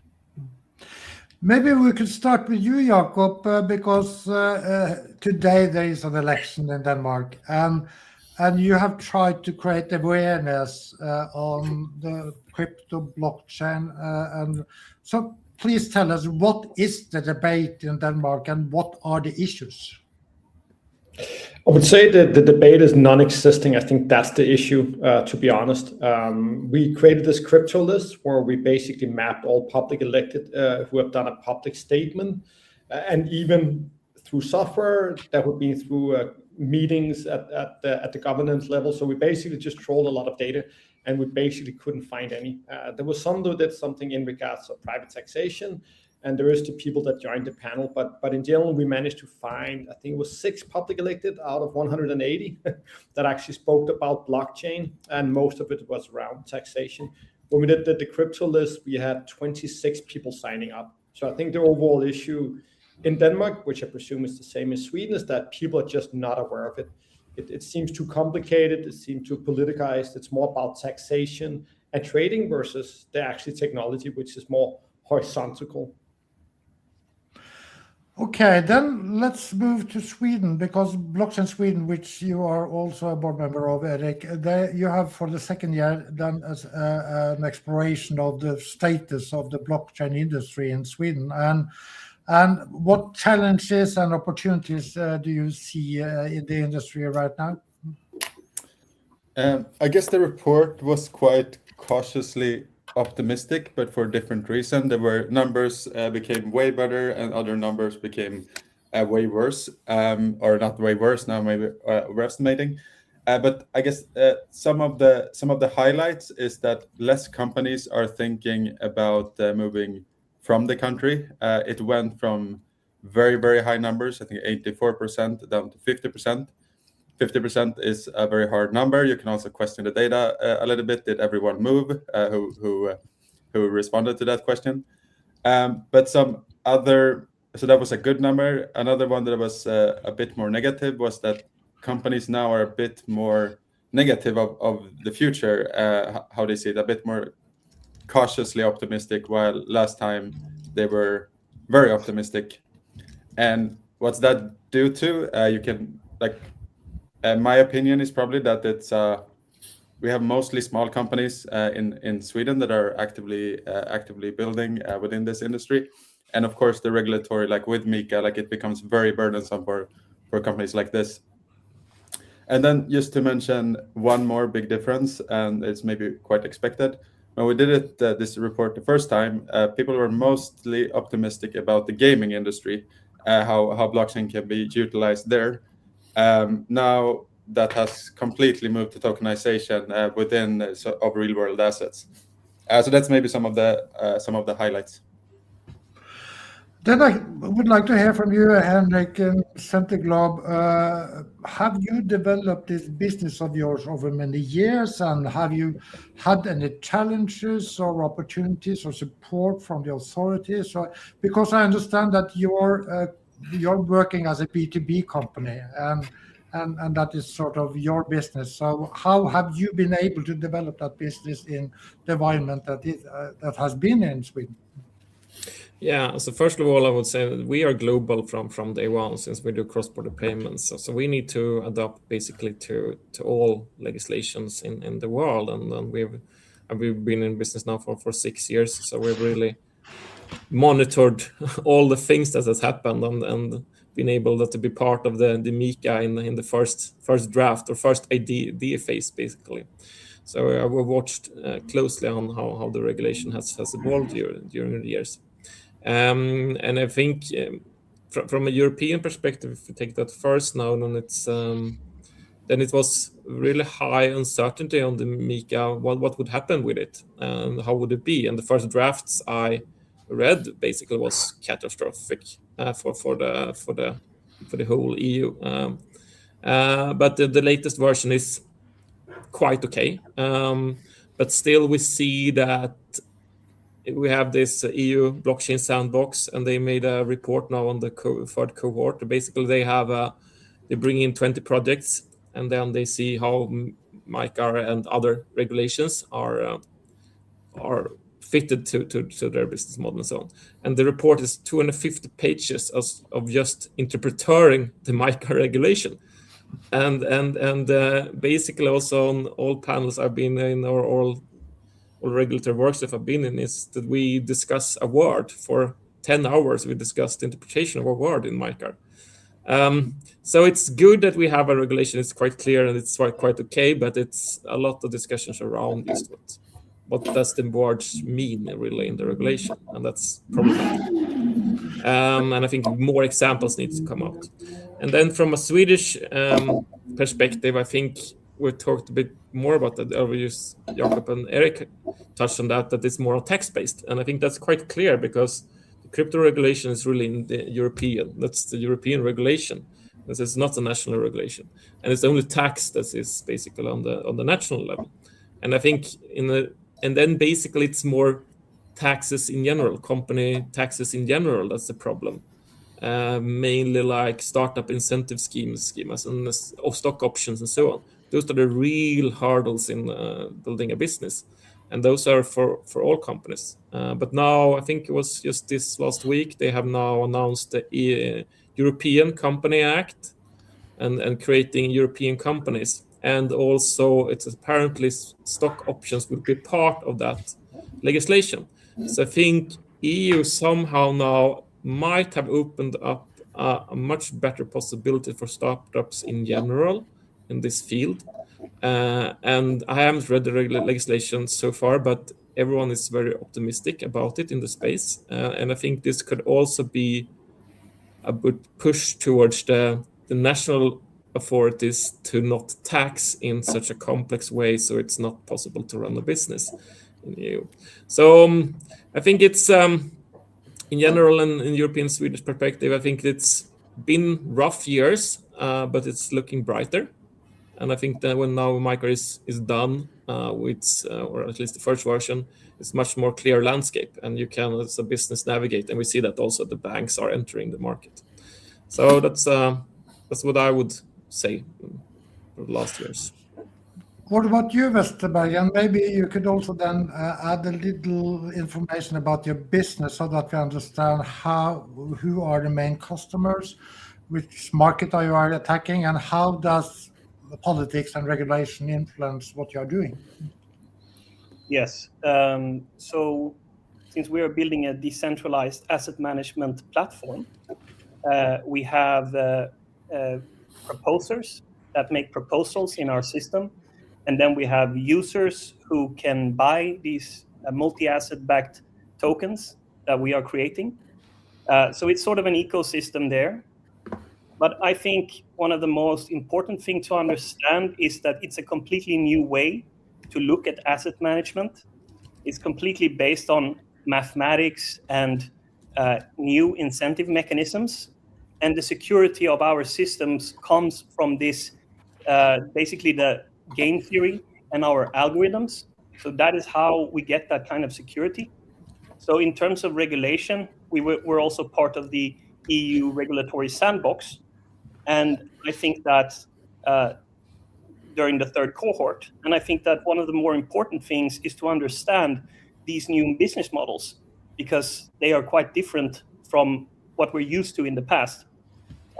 Maybe we could start with you, Jakob, because today there is an election in Denmark, and you have tried to create awareness on the crypto blockchain. And so please tell us, what is the debate in Denmark and what are the issues? I would say that the debate is non-existing. I think that's the issue, to be honest. We created this crypto list where we basically mapped all public elected who have done a public statement, and even through software that would be through meetings at the governance level. So we basically just trolled a lot of data, and we basically couldn't find any. There was some who did something in regards of private taxation, and there is the people that joined the panel, but in general, we managed to find, I think it was 6 public elected out of 180 that actually spoke about blockchain, and most of it was around taxation. When we did the crypto list, we had 26 people signing up. So I think the overall issue in Denmark, which I presume is the same as Sweden, is that people are just not aware of it. It seems too complicated, it seems too politicized, it's more about taxation and trading versus the actual technology, which is more horizontal. Okay, then let's move to Sweden, because Blockchain Sweden, which you are also a board member of, Erik, you have for the second year done an exploration of the status of the blockchain industry in Sweden. And what challenges and opportunities do you see in the industry right now? I guess the report was quite cautiously optimistic, but for different reasons. There were numbers became way better, and other numbers became way worse, or not way worse. Now maybe we're estimating, but I guess some of the highlights is that less companies are thinking about moving from the country. It went from very, very high numbers, I think 84% down to 50%. 50% is a very hard number. You can also question the data a little bit. Did everyone move who responded to that question? But some other, so that was a good number. Another one that was a bit more negative was that companies now are a bit more negative of the future, how they see it, a bit more cautiously optimistic, while last time they were very optimistic. And what's that due to? You can, like, my opinion is probably that it's we have mostly small companies in Sweden that are actively building within this industry, and of course the regulatory, like with MiCA, like it becomes very burdensome for companies like this. And then just to mention one more big difference, and it's maybe quite expected. When we did it, this report the first time, people were mostly optimistic about the gaming industry, how blockchain can be utilized there. Now that has completely moved to tokenization within of real world assets. So that's maybe some of the highlights. Then I would like to hear from you, Henrik and Centiglobe. Have you developed this business of yours over many years, and have you had any challenges or opportunities or support from the authorities? Or, because I understand that you're working as a B2B company, and that is sort of your business. So how have you been able to develop that business in the environment that has been in Sweden? Yeah, so first of all, I would say that we are global from day one, since we do cross-border payments. So we need to adapt basically to all legislations in the world. And then we've been in business now for 6 years. So we've really monitored all the things that has happened and been able to be part of the MiCA in the first draft or first idea phase, basically. So we watched closely on how the regulation has evolved during the years. And I think from a European perspective, if you take that first now, then it was really high uncertainty on the MiCA, what would happen with it and how would it be. And the first drafts I read basically was catastrophic for the whole EU. But the latest version is quite okay. But still we see that we have this EU blockchain sandbox, and they made a report now on the third cohort. Basically, they bring in 20 projects, and then they see how MiCA and other regulations are fitted to their business model and so on. And the report is 250 pages of just interpreting the MiCA regulation. And basically also on all panels I've been in, or all regulatory workshops I've been in, is that we discuss a word for 10 hours. We discussed the interpretation of a word in MiCA. So it's good that we have a regulation. It's quite clear and it's quite okay, but it's a lot of discussions around just what does the words mean really in the regulation, and that's problematic. And I think more examples need to come out. And then from a Swedish perspective, I think we talked a bit more about that. Jakob and Eric touched on that it's more tax-based. And I think that's quite clear because the crypto regulation is really in the European. That's the European regulation. This is not a national regulation. And it's only tax that is basically on the national level. And I think and then basically it's more taxes in general, company taxes in general, that's the problem. Mainly like startup incentive schemes and stock options and so on. Those are the real hurdles in building a business. And those are for all companies. But now, I think it was just this last week, they have now announced the European Company Act and creating European companies. And also, it's apparently stock options will be part of that legislation. So I think EU somehow now might have opened up a much better possibility for startups in general in this field. And I haven't read the legislation so far, but everyone is very optimistic about it in the space. And I think this could also be a good push towards the national authorities to not tax in such a complex way, so it's not possible to run a business in the EU. So I think it's in general and in European Swedish perspective, I think it's been rough years, but it's looking brighter. And I think that when now MiCA is done with, or at least the first version, it's much more clear landscape, and you can as a business navigate. And we see that also the banks are entering the market. So that's what I would say for the last years. What about you, Westerberg? And maybe you could also then add a little information about your business so that we understand who are the main customers, which market are you attacking, and how does the politics and regulation influence what you are doing? Yes. So since we are building a decentralized asset management platform, we have proposers that make proposals in our system. And then we have users who can buy these multi-asset backed tokens that we are creating. So it's sort of an ecosystem there. But I think one of the most important things to understand is that it's a completely new way to look at asset management. It's completely based on mathematics and new incentive mechanisms. And the security of our systems comes from this, basically the game theory and our algorithms. So that is how we get that kind of security. So in terms of regulation, we're also part of the EU regulatory sandbox. And I think that during the third cohort, and I think that one of the more important things is to understand these new business models, because they are quite different from what we're used to in the past.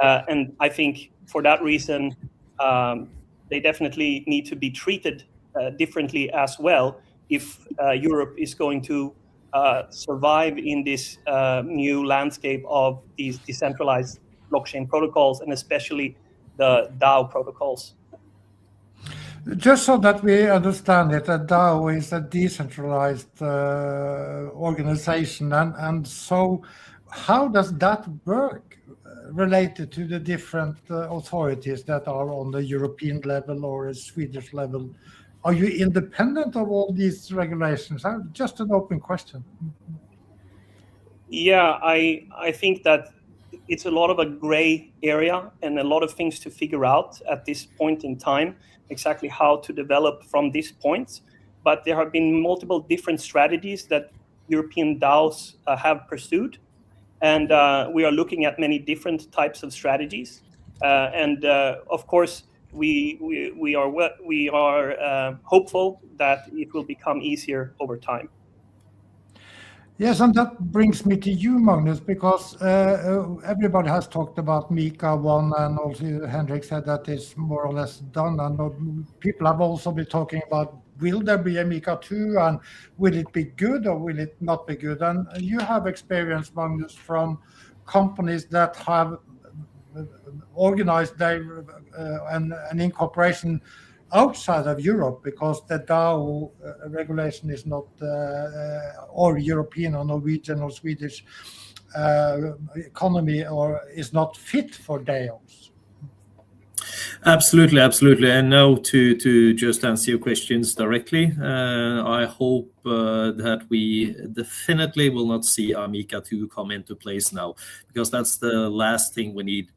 And I think for that reason, they definitely need to be treated differently as well if Europe is going to survive in this new landscape of these decentralized blockchain protocols, and especially the DAO protocols. Just so that we understand it, a DAO is a decentralized organization, and so how does that work? related to the different authorities that are on the European level or a Swedish level? Are you independent of all these regulations? Just an open question. Yeah, I think that it's a lot of a gray area and a lot of things to figure out at this point in time, exactly how to develop from this point. But there have been multiple different strategies that European DAOs have pursued. And we are looking at many different types of strategies. And of course, we are hopeful that it will become easier over time. Yes, and that brings me to you, Magnus, because everybody has talked about MiCA 1, and also Henrik said that it's more or less done. And people have also been talking about, will there be a MiCA 2, and will it be good or will it not be good? And you have experience, Magnus, from companies that have organized their an incorporation outside of Europe, because the DAO regulation is not, or European or Norwegian or Swedish economy, or is not fit for DAOs. Absolutely. And now to just answer your questions directly, I hope that we definitely will not see a MiCA 2 come into place now, because that's the last thing we need.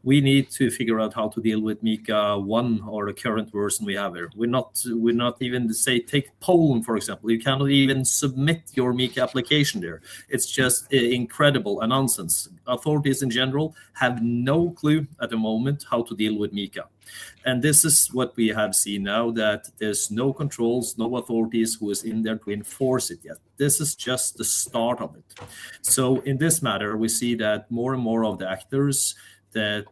We need to figure out how to deal with MiCA 1, or the current version we have here. We're not even, say, take Poland, for example. You cannot even submit your MiCA application there. It's just incredible and nonsense. Authorities in general have no clue at the moment how to deal with MiCA. And this is what we have seen now, that there's no controls, no authorities who is in there to enforce it yet. This is just the start of it. So in this matter, we see that more and more of the actors that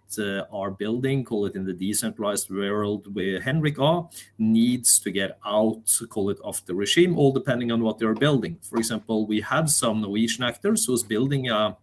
are building, call it in the decentralized world where Henrik are, needs to get out, call it off the regime, all depending on what they're building. For example, we have some Norwegian actors who's building a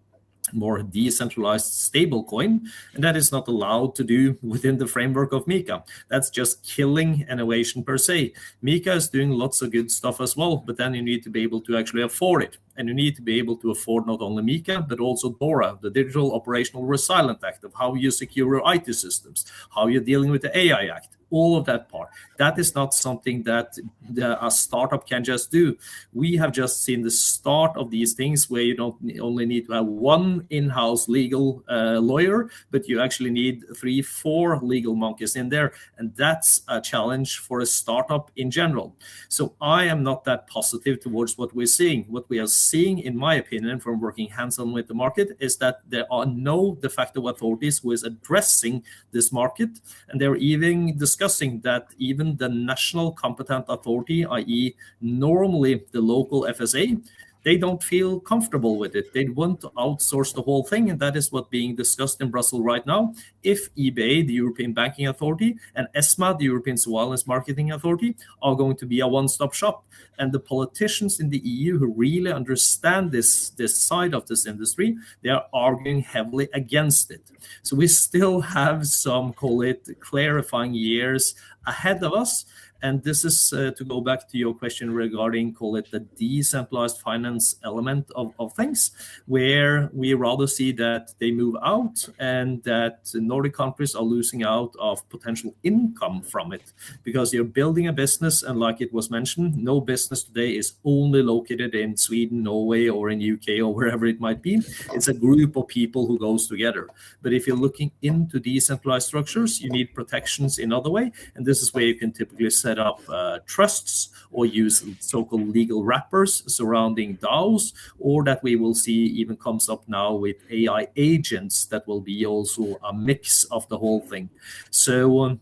more decentralized stablecoin, and that is not allowed to do within the framework of MiCA. That's just killing innovation per se. MiCA is doing lots of good stuff as well, but then you need to be able to actually afford it. And you need to be able to afford not only MiCA, but also DORA, the Digital Operational Resilience Act, of how you secure your IT systems, how you're dealing with the AI Act, all of that part. That is not something that a startup can just do. We have just seen the start of these things where you don't only need to have one in-house legal lawyer, but you actually need 3-4 legal monkeys in there. And that's a challenge for a startup in general. So I am not that positive towards what we're seeing. What we are seeing, in my opinion, from working hands-on with the market, is that there are no de facto authorities who is addressing this market, and they're even discussing that even the national competent authority, i.e. normally the local FSA, they don't feel comfortable with it. They want to outsource the whole thing, and that is what's being discussed in Brussels right now. If EBA, the European Banking Authority, and ESMA, the European Surveillance Marketing Authority, are going to be a one-stop shop. And the politicians in the EU who really understand this side of this industry, they are arguing heavily against it. So we still have some, call it, clarifying years ahead of us. And this is to go back to your question regarding, call it, the decentralized finance element of things, where we rather see that they move out and that Nordic countries are losing out of potential income from it, because you're building a business, and like it was mentioned, no business today is only located in Sweden, Norway, or in UK, or wherever it might be. It's a group of people who goes together. But if you're looking into decentralized structures, you need protections in other way, and this is where you can typically set up trusts or use so-called legal wrappers surrounding DAOs, or that we will see even comes up now with AI agents that will be also a mix of the whole thing. So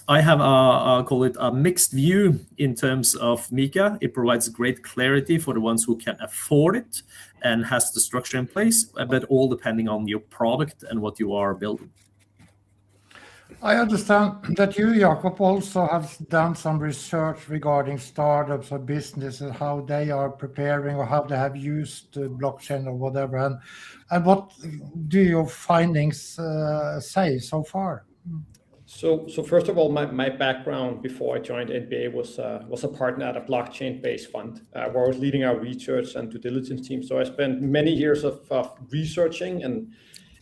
I have call it a mixed view in terms of MiCA. It provides great clarity for the ones who can afford it and has the structure in place, but all depending on your product and what you are building. I understand that you, Jakob, also have done some research regarding startups or businesses, how they are preparing or how they have used blockchain or whatever. And what do your findings say so far? So first of all, my background before I joined NBA was a partner at a blockchain-based fund where I was leading our research and due diligence team. So I spent many years of researching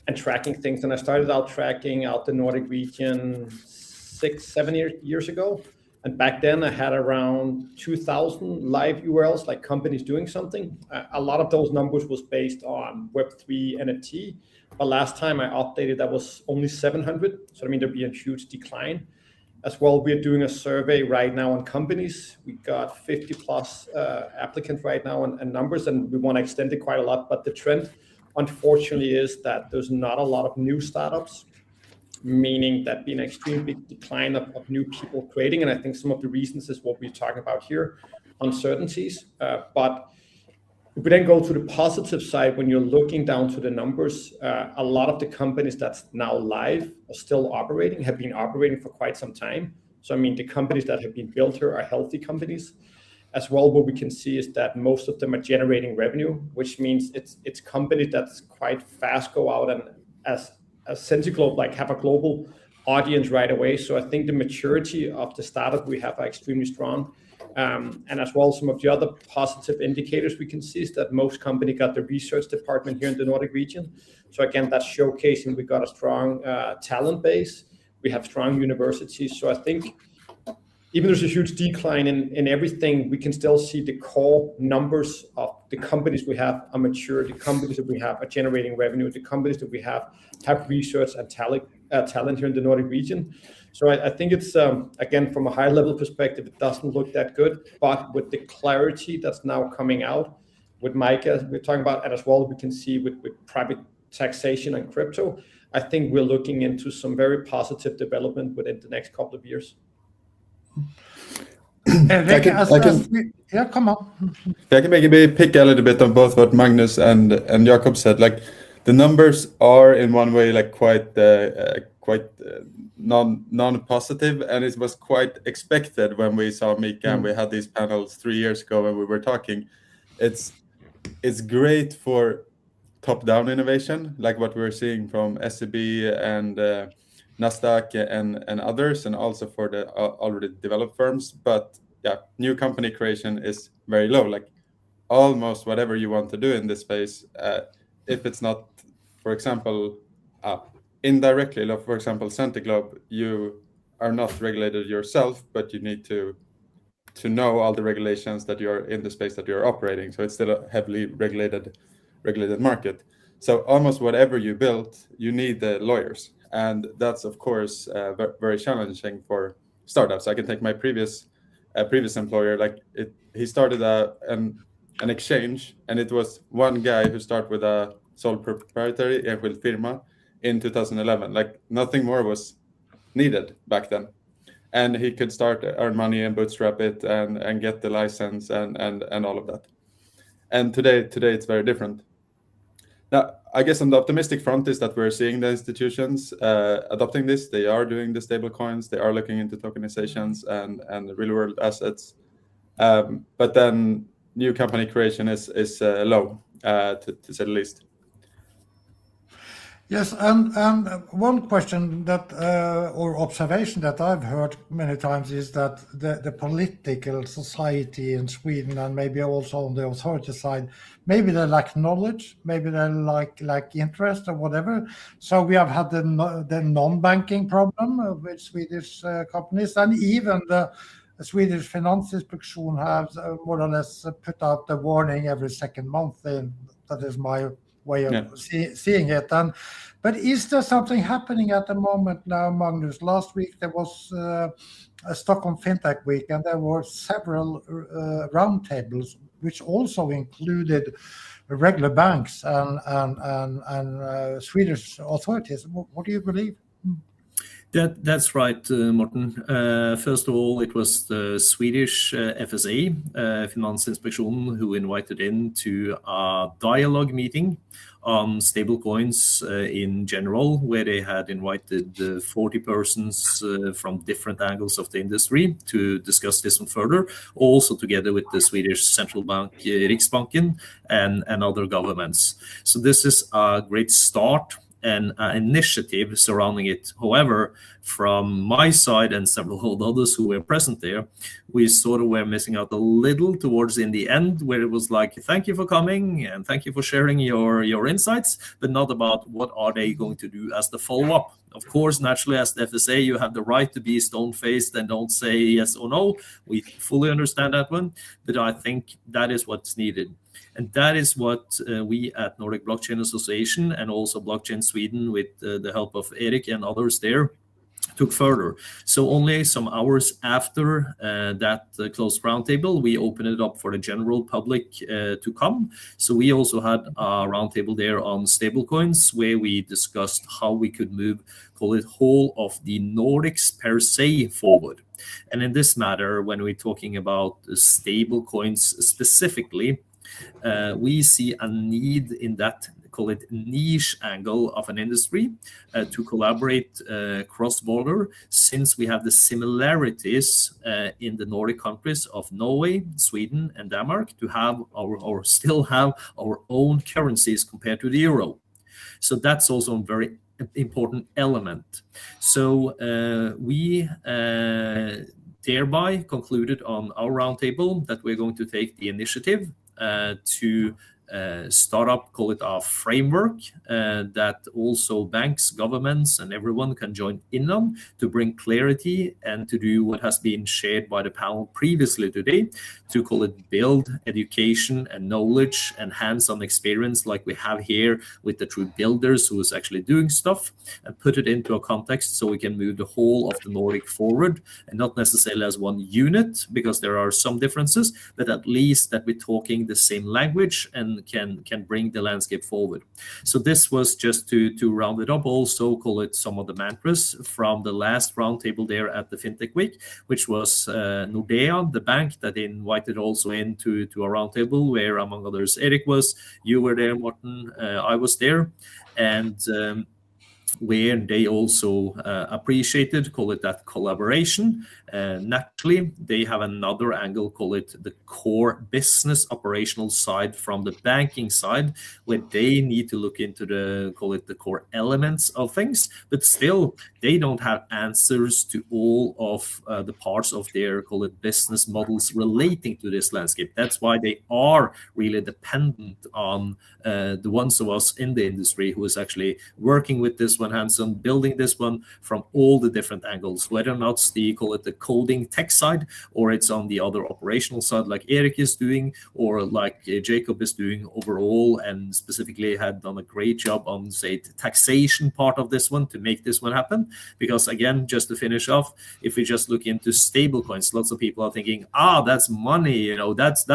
and tracking things. And I started out tracking out the Nordic region 6-7 years ago. And back then I had around 2,000 live URLs, like companies doing something. A lot of those numbers was based on Web3 NFT. But last time I updated, that was only 700. So I mean, there'd be a huge decline. As well, we're doing a survey right now on companies. We got 50 plus applicants right now and numbers, and we want to extend it quite a lot. But the trend, unfortunately, is that there's not a lot of new startups, meaning that being an extreme big decline of new people creating. And I think some of the reasons is what we're talking about here, uncertainties. But if we then go to the positive side, when you're looking down to the numbers, a lot of the companies that's now live are still operating, have been operating for quite some time. So, I mean, the companies that have been built here are healthy companies. As well, what we can see is that most of them are generating revenue, which means it's companies that's quite fast go out and as Sentiglobe, like have a global audience right away. So I think the maturity of the startup we have are extremely strong. And as well, some of the other positive indicators we can see is that most company got the research department here in the Nordic region. So again, that's showcasing we got a strong talent base. We have strong universities. So I think even there's a huge decline in everything, we can still see the core numbers of the companies we have are mature, the companies that we have are generating revenue, the companies that we have research and talent here in the Nordic region. So I think it's, again, from a high level perspective, it doesn't look that good, but with the clarity that's now coming out with Micah, we're talking about, and as well we can see with private taxation and crypto, I think we're looking into some very positive development within the next couple of years. Yeah, come on. I can maybe pick a little bit on both what Magnus and Jakob said. Like the numbers are in one way like quite non-positive, and it was quite expected when we saw Mika and we had these panels 3 years ago when we were talking. It's great for top-down innovation, like what we're seeing from SEB and Nasdaq and others, and also for the already developed firms. But yeah, new company creation is very low. Like almost whatever you want to do in this space, if it's not, for example, indirectly, like for example, Sentiglobe, you are not regulated yourself, but you need to know all the regulations that you're in the space that you're operating. So it's still a heavily regulated market. So almost whatever you build, you need the lawyers. And that's, of course, very challenging for startups. I can take my previous employer. Like he started an exchange, and it was one guy who started with a sole proprietary enskild firma in 2011. Like nothing more was needed back then, and he could start earn money and bootstrap it and get the license and all of that. And today it's very different. Now, I guess on the optimistic front is that we're seeing the institutions adopting this. They are doing the stable coins. They are looking into tokenizations and real world assets. But then new company creation is low, to say the least. Yes, and one question that or observation that I've heard many times is that the political society in Sweden, and maybe also on the authority side, maybe they lack knowledge, maybe they lack interest or whatever. So we have had the non-banking problem with Swedish companies, and even the Swedish Finance Inspection has more or less put out the warning every second month. That is my way of seeing it. But is there something happening at the moment now, Magnus? Last week there was a Stockholm FinTech Week, and there were several roundtables, which also included regular banks and Swedish authorities. What do you believe? That's right, Morten. First of all, it was the Swedish FSA, Finansinspektionen, who invited in to a dialogue meeting on stablecoins in general, where they had invited 40 persons from different angles of the industry to discuss this one further, also together with the Swedish central bank, Riksbanken, and other governments. So this is a great start. an initiative surrounding it. However, from my side and several others who were present there, we sort of were missing out a little towards in the end, where it was like, thank you for coming and thank you for sharing your insights, but not about what are they going to do as the follow-up. Of course, naturally, as the FSA, you have the right to be stone-faced and don't say yes or no. We fully understand that one, but I think that is what's needed. And that is what we at Nordic Blockchain Association and also Blockchain Sweden, with the help of Erik and others there, took further. So only some hours after that closed roundtable, we opened it up for the general public to come. So we also had a roundtable there on stablecoins, where we discussed how we could move, call it, whole of the Nordics per se forward. And in this matter, when we're talking about stablecoins specifically, we see a need in that, call it, niche angle of an industry to collaborate cross-border, since we have the similarities in the Nordic countries of Norway, Sweden, and Denmark to have or still have our own currencies compared to the euro. So that's also a very important element. So we thereby concluded on our roundtable that we're going to take the initiative to start up, call it, our framework that also banks, governments, and everyone can join in on, to bring clarity and to do what has been shared by the panel previously today, to, call it, build education and knowledge and hands-on experience like we have here with the true builders who is actually doing stuff, and put it into a context so we can move the whole of the Nordic forward, and not necessarily as one unit, because there are some differences, but at least that we're talking the same language and can bring the landscape forward. So this was just to round it up, also, call it, some of the mantras from the last roundtable there at the FinTech Week, which was Nordea, the bank, that invited also into a roundtable where, among others, Erik was, you were there, Morten, I was there, and where they also appreciated, call it, that collaboration. Naturally, they have another angle, call it, the core business operational side from the banking side, where they need to look into the, call it, the core elements of things, but still they don't have answers to all of the parts of their, call it, business models relating to this landscape. That's why they are really dependent on the ones of us in the industry who is actually working with this one, hands-on, building this one from all the different angles, whether or not it's the, call it, the coding tech side, or it's on the other operational side like Erik is doing, or like Jacob is doing overall, and specifically had done a great job on, say, the taxation part of this one to make this one happen. Because again, just to finish off, if we just look into stable coins, lots of people are thinking, that's money, you know, that's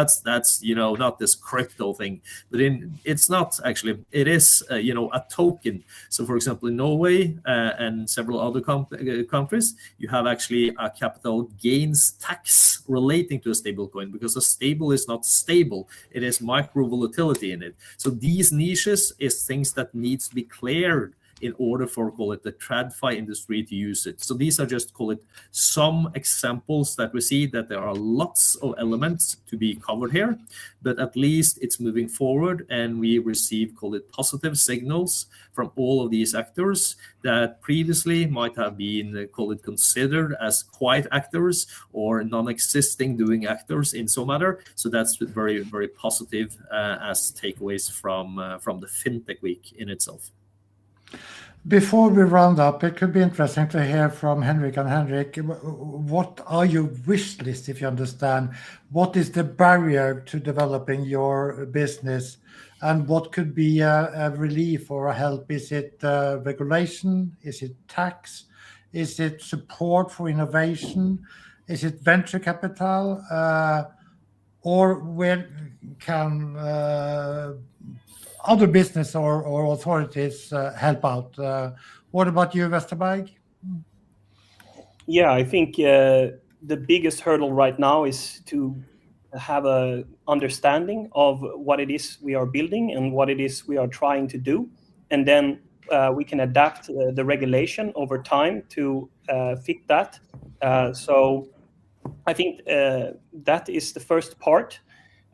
you know, not this crypto thing, but it's not actually, it is you know, a token. So for example, in Norway and several other countries, you have actually a capital gains tax relating to a stable coin, because a stable is not stable, it is micro volatility in it. So these niches is things that needs to be cleared in order for, call it, the TradFi industry to use it. So these are just, call it, some examples that we see that there are lots of elements to be covered here, but at least it's moving forward, and we receive, call it, positive signals from all of these actors that previously might have been, call it, considered as quiet actors or non-existing doing actors in some matter. So that's very, very positive as takeaways from the FinTech Week in itself. Before we round up, it could be interesting to hear from Henrik. And Henrik, what are your wish lists, if you understand? What is the barrier to developing your business, and what could be a relief or a help? Is it regulation? Is it tax? Is it support for innovation? Is it venture capital? Or where can other business or authorities help out? What about you, Westerberg? Yeah, I think the biggest hurdle right now is to have a understanding of what it is we are building and what it is we are trying to do, and then we can adapt the regulation over time to fit that. So I think that is the first part,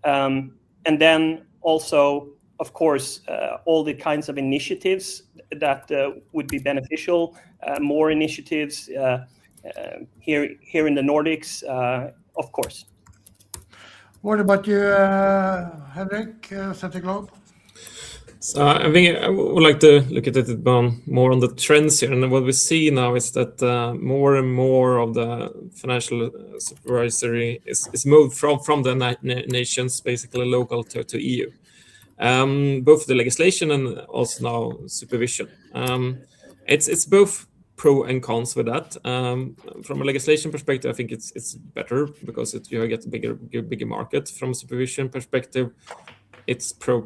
and then also, of course, all the kinds of initiatives that would be beneficial. More initiatives here in the Nordics, of course. What about you, Henrik, Centerglobe? So I think I would like to look at it more on the trends here. And what we see now is that more and more of the financial supervisory is moved from the nations, basically local to EU. Both the legislation and also now supervision. It's both pro and cons with that. From a legislation perspective, I think it's better because you get a bigger market. From a supervision perspective, it's pro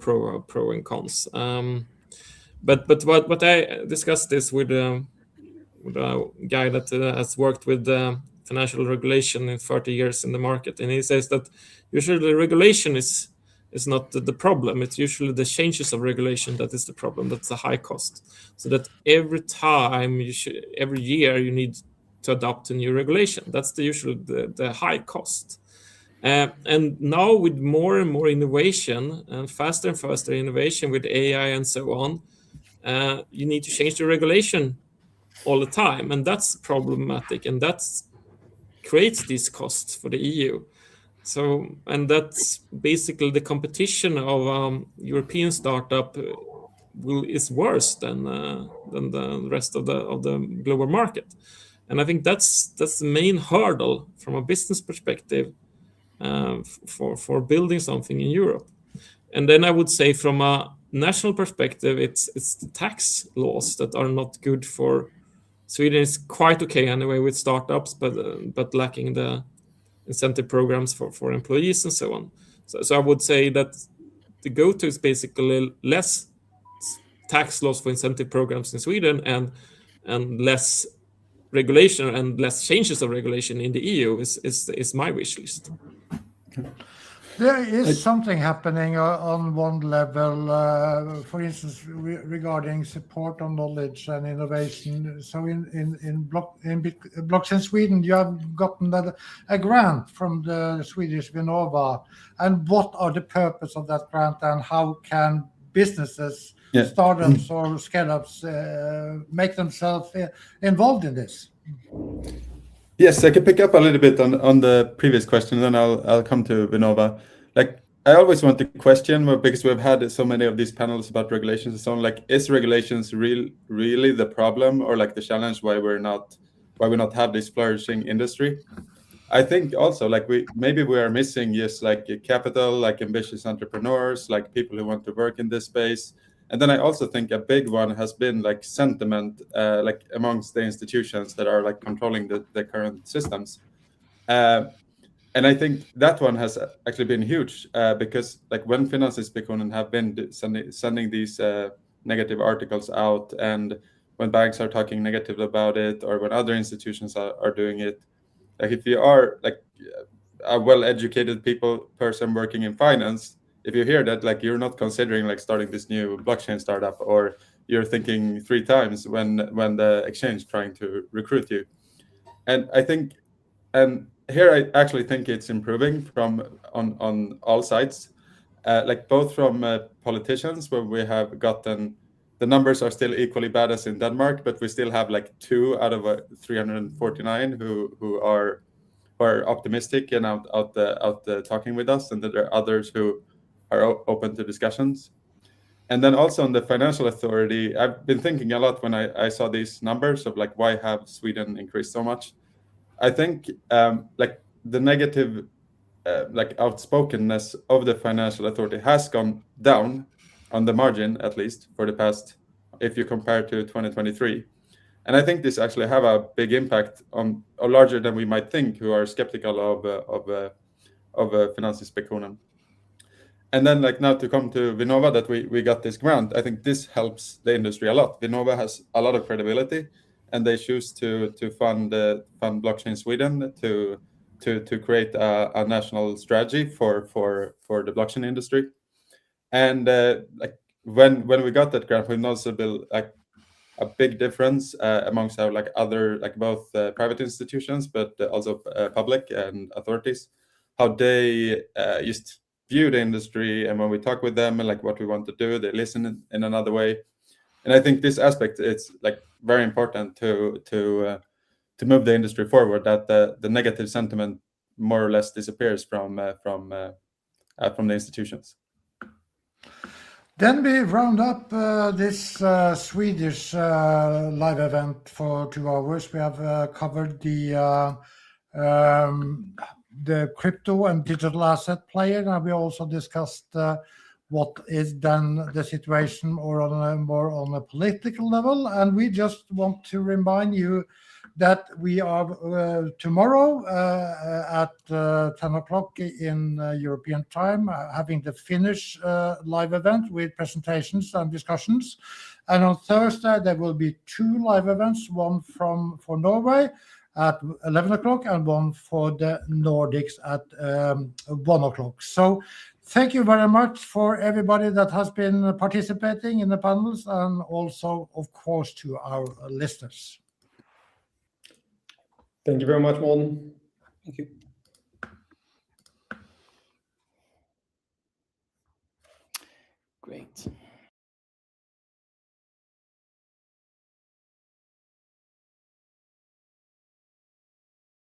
and cons. But what I discussed this with a guy that has worked with financial regulation in 30 years in the market, and he says that usually the regulation is not the problem. It's usually the changes of regulation that is the problem. That's the high cost. So that every year you need to adopt a new regulation. That's usually the high cost. And now with more and more innovation and faster innovation with AI and so on, you need to change the regulation all the time, and that's problematic, and that creates these costs for the EU. So, and that's basically the competition of European startup is worse than the rest of the global market, and I think that's the main hurdle from a business perspective for building something in Europe. And then I would say from a national perspective, it's the tax laws that are not good for Sweden. Is quite okay anyway with startups, but lacking the incentive programs for employees and so on. So I would say that the go-to is basically less tax laws for incentive programs in Sweden and less regulation and less changes of regulation in the EU is my wish list. There is something happening on one level, for instance, regarding support on knowledge and innovation. So in Blockchain Sweden, you have gotten a grant from the Swedish Vinnova. And what are the purpose of that grant, and how can businesses, startups or scale-ups make themselves involved in this? Yes, I can pick up a little bit on the previous question, and then I'll come to Vinnova. Like, I always want to question, because we've had so many of these panels about regulations and so on. Like, is regulations really the problem, or like the challenge why we not have this flourishing industry? I think also like we are missing just like capital, like ambitious entrepreneurs, like people who want to work in this space. And then I also think a big one has been like sentiment, like amongst the institutions that are like controlling the current systems. And I think that one has actually been huge, because like when Finansinspektionen have been sending these negative articles out, and when banks are talking negative about it, or when other institutions are doing it, like if you are like a well-educated person working in finance, if you hear that, like you're not considering like starting this new blockchain startup, or you're thinking 3 times when the exchange trying to recruit you. And I think, and here I actually think it's improving on all sides, like both from politicians, where we have gotten, the numbers are still equally bad as in Denmark, but we still have like 2 out of 349 who are optimistic and out talking with us, and that there are others who are open to discussions. And then also on the financial authority, I've been thinking a lot when I saw these numbers of like, why have Sweden increased so much? I think like the negative like outspokenness of the financial authority has gone down on the margin, at least for the past, if you compare to 2023. And I think this actually have a big impact on, or larger than we might think, who are skeptical of Finansinspektionen. And then like now to come to Vinnova, that we got this grant, I think this helps the industry a lot. Vinnova has a lot of credibility, and they choose to fund Blockchain Sweden to create a national strategy for the blockchain industry. And like when we got that grant, we noticed like a big difference amongst our like other, like both private institutions, but also public and authorities, how they just view the industry. And when we talk with them and like what we want to do, they listen in another way. And I think this aspect, it's like very important to move the industry forward, that the negative sentiment more or less disappears from the institutions. Then we round up this Swedish live event for 2 hours. We have covered the crypto and digital asset player, and we also discussed what is then the situation more on a political level. And we just want to remind you that we are tomorrow at 10 o'clock in European time, having the Finnish live event with presentations and discussions. And on Thursday, there will be 2 live events, one for Norway at 11 o'clock and one for the Nordics at 1 o'clock. So thank you very much for everybody that has been participating in the panels, and also, of course, to our listeners. Thank you very much, Morten. Thank you. Great.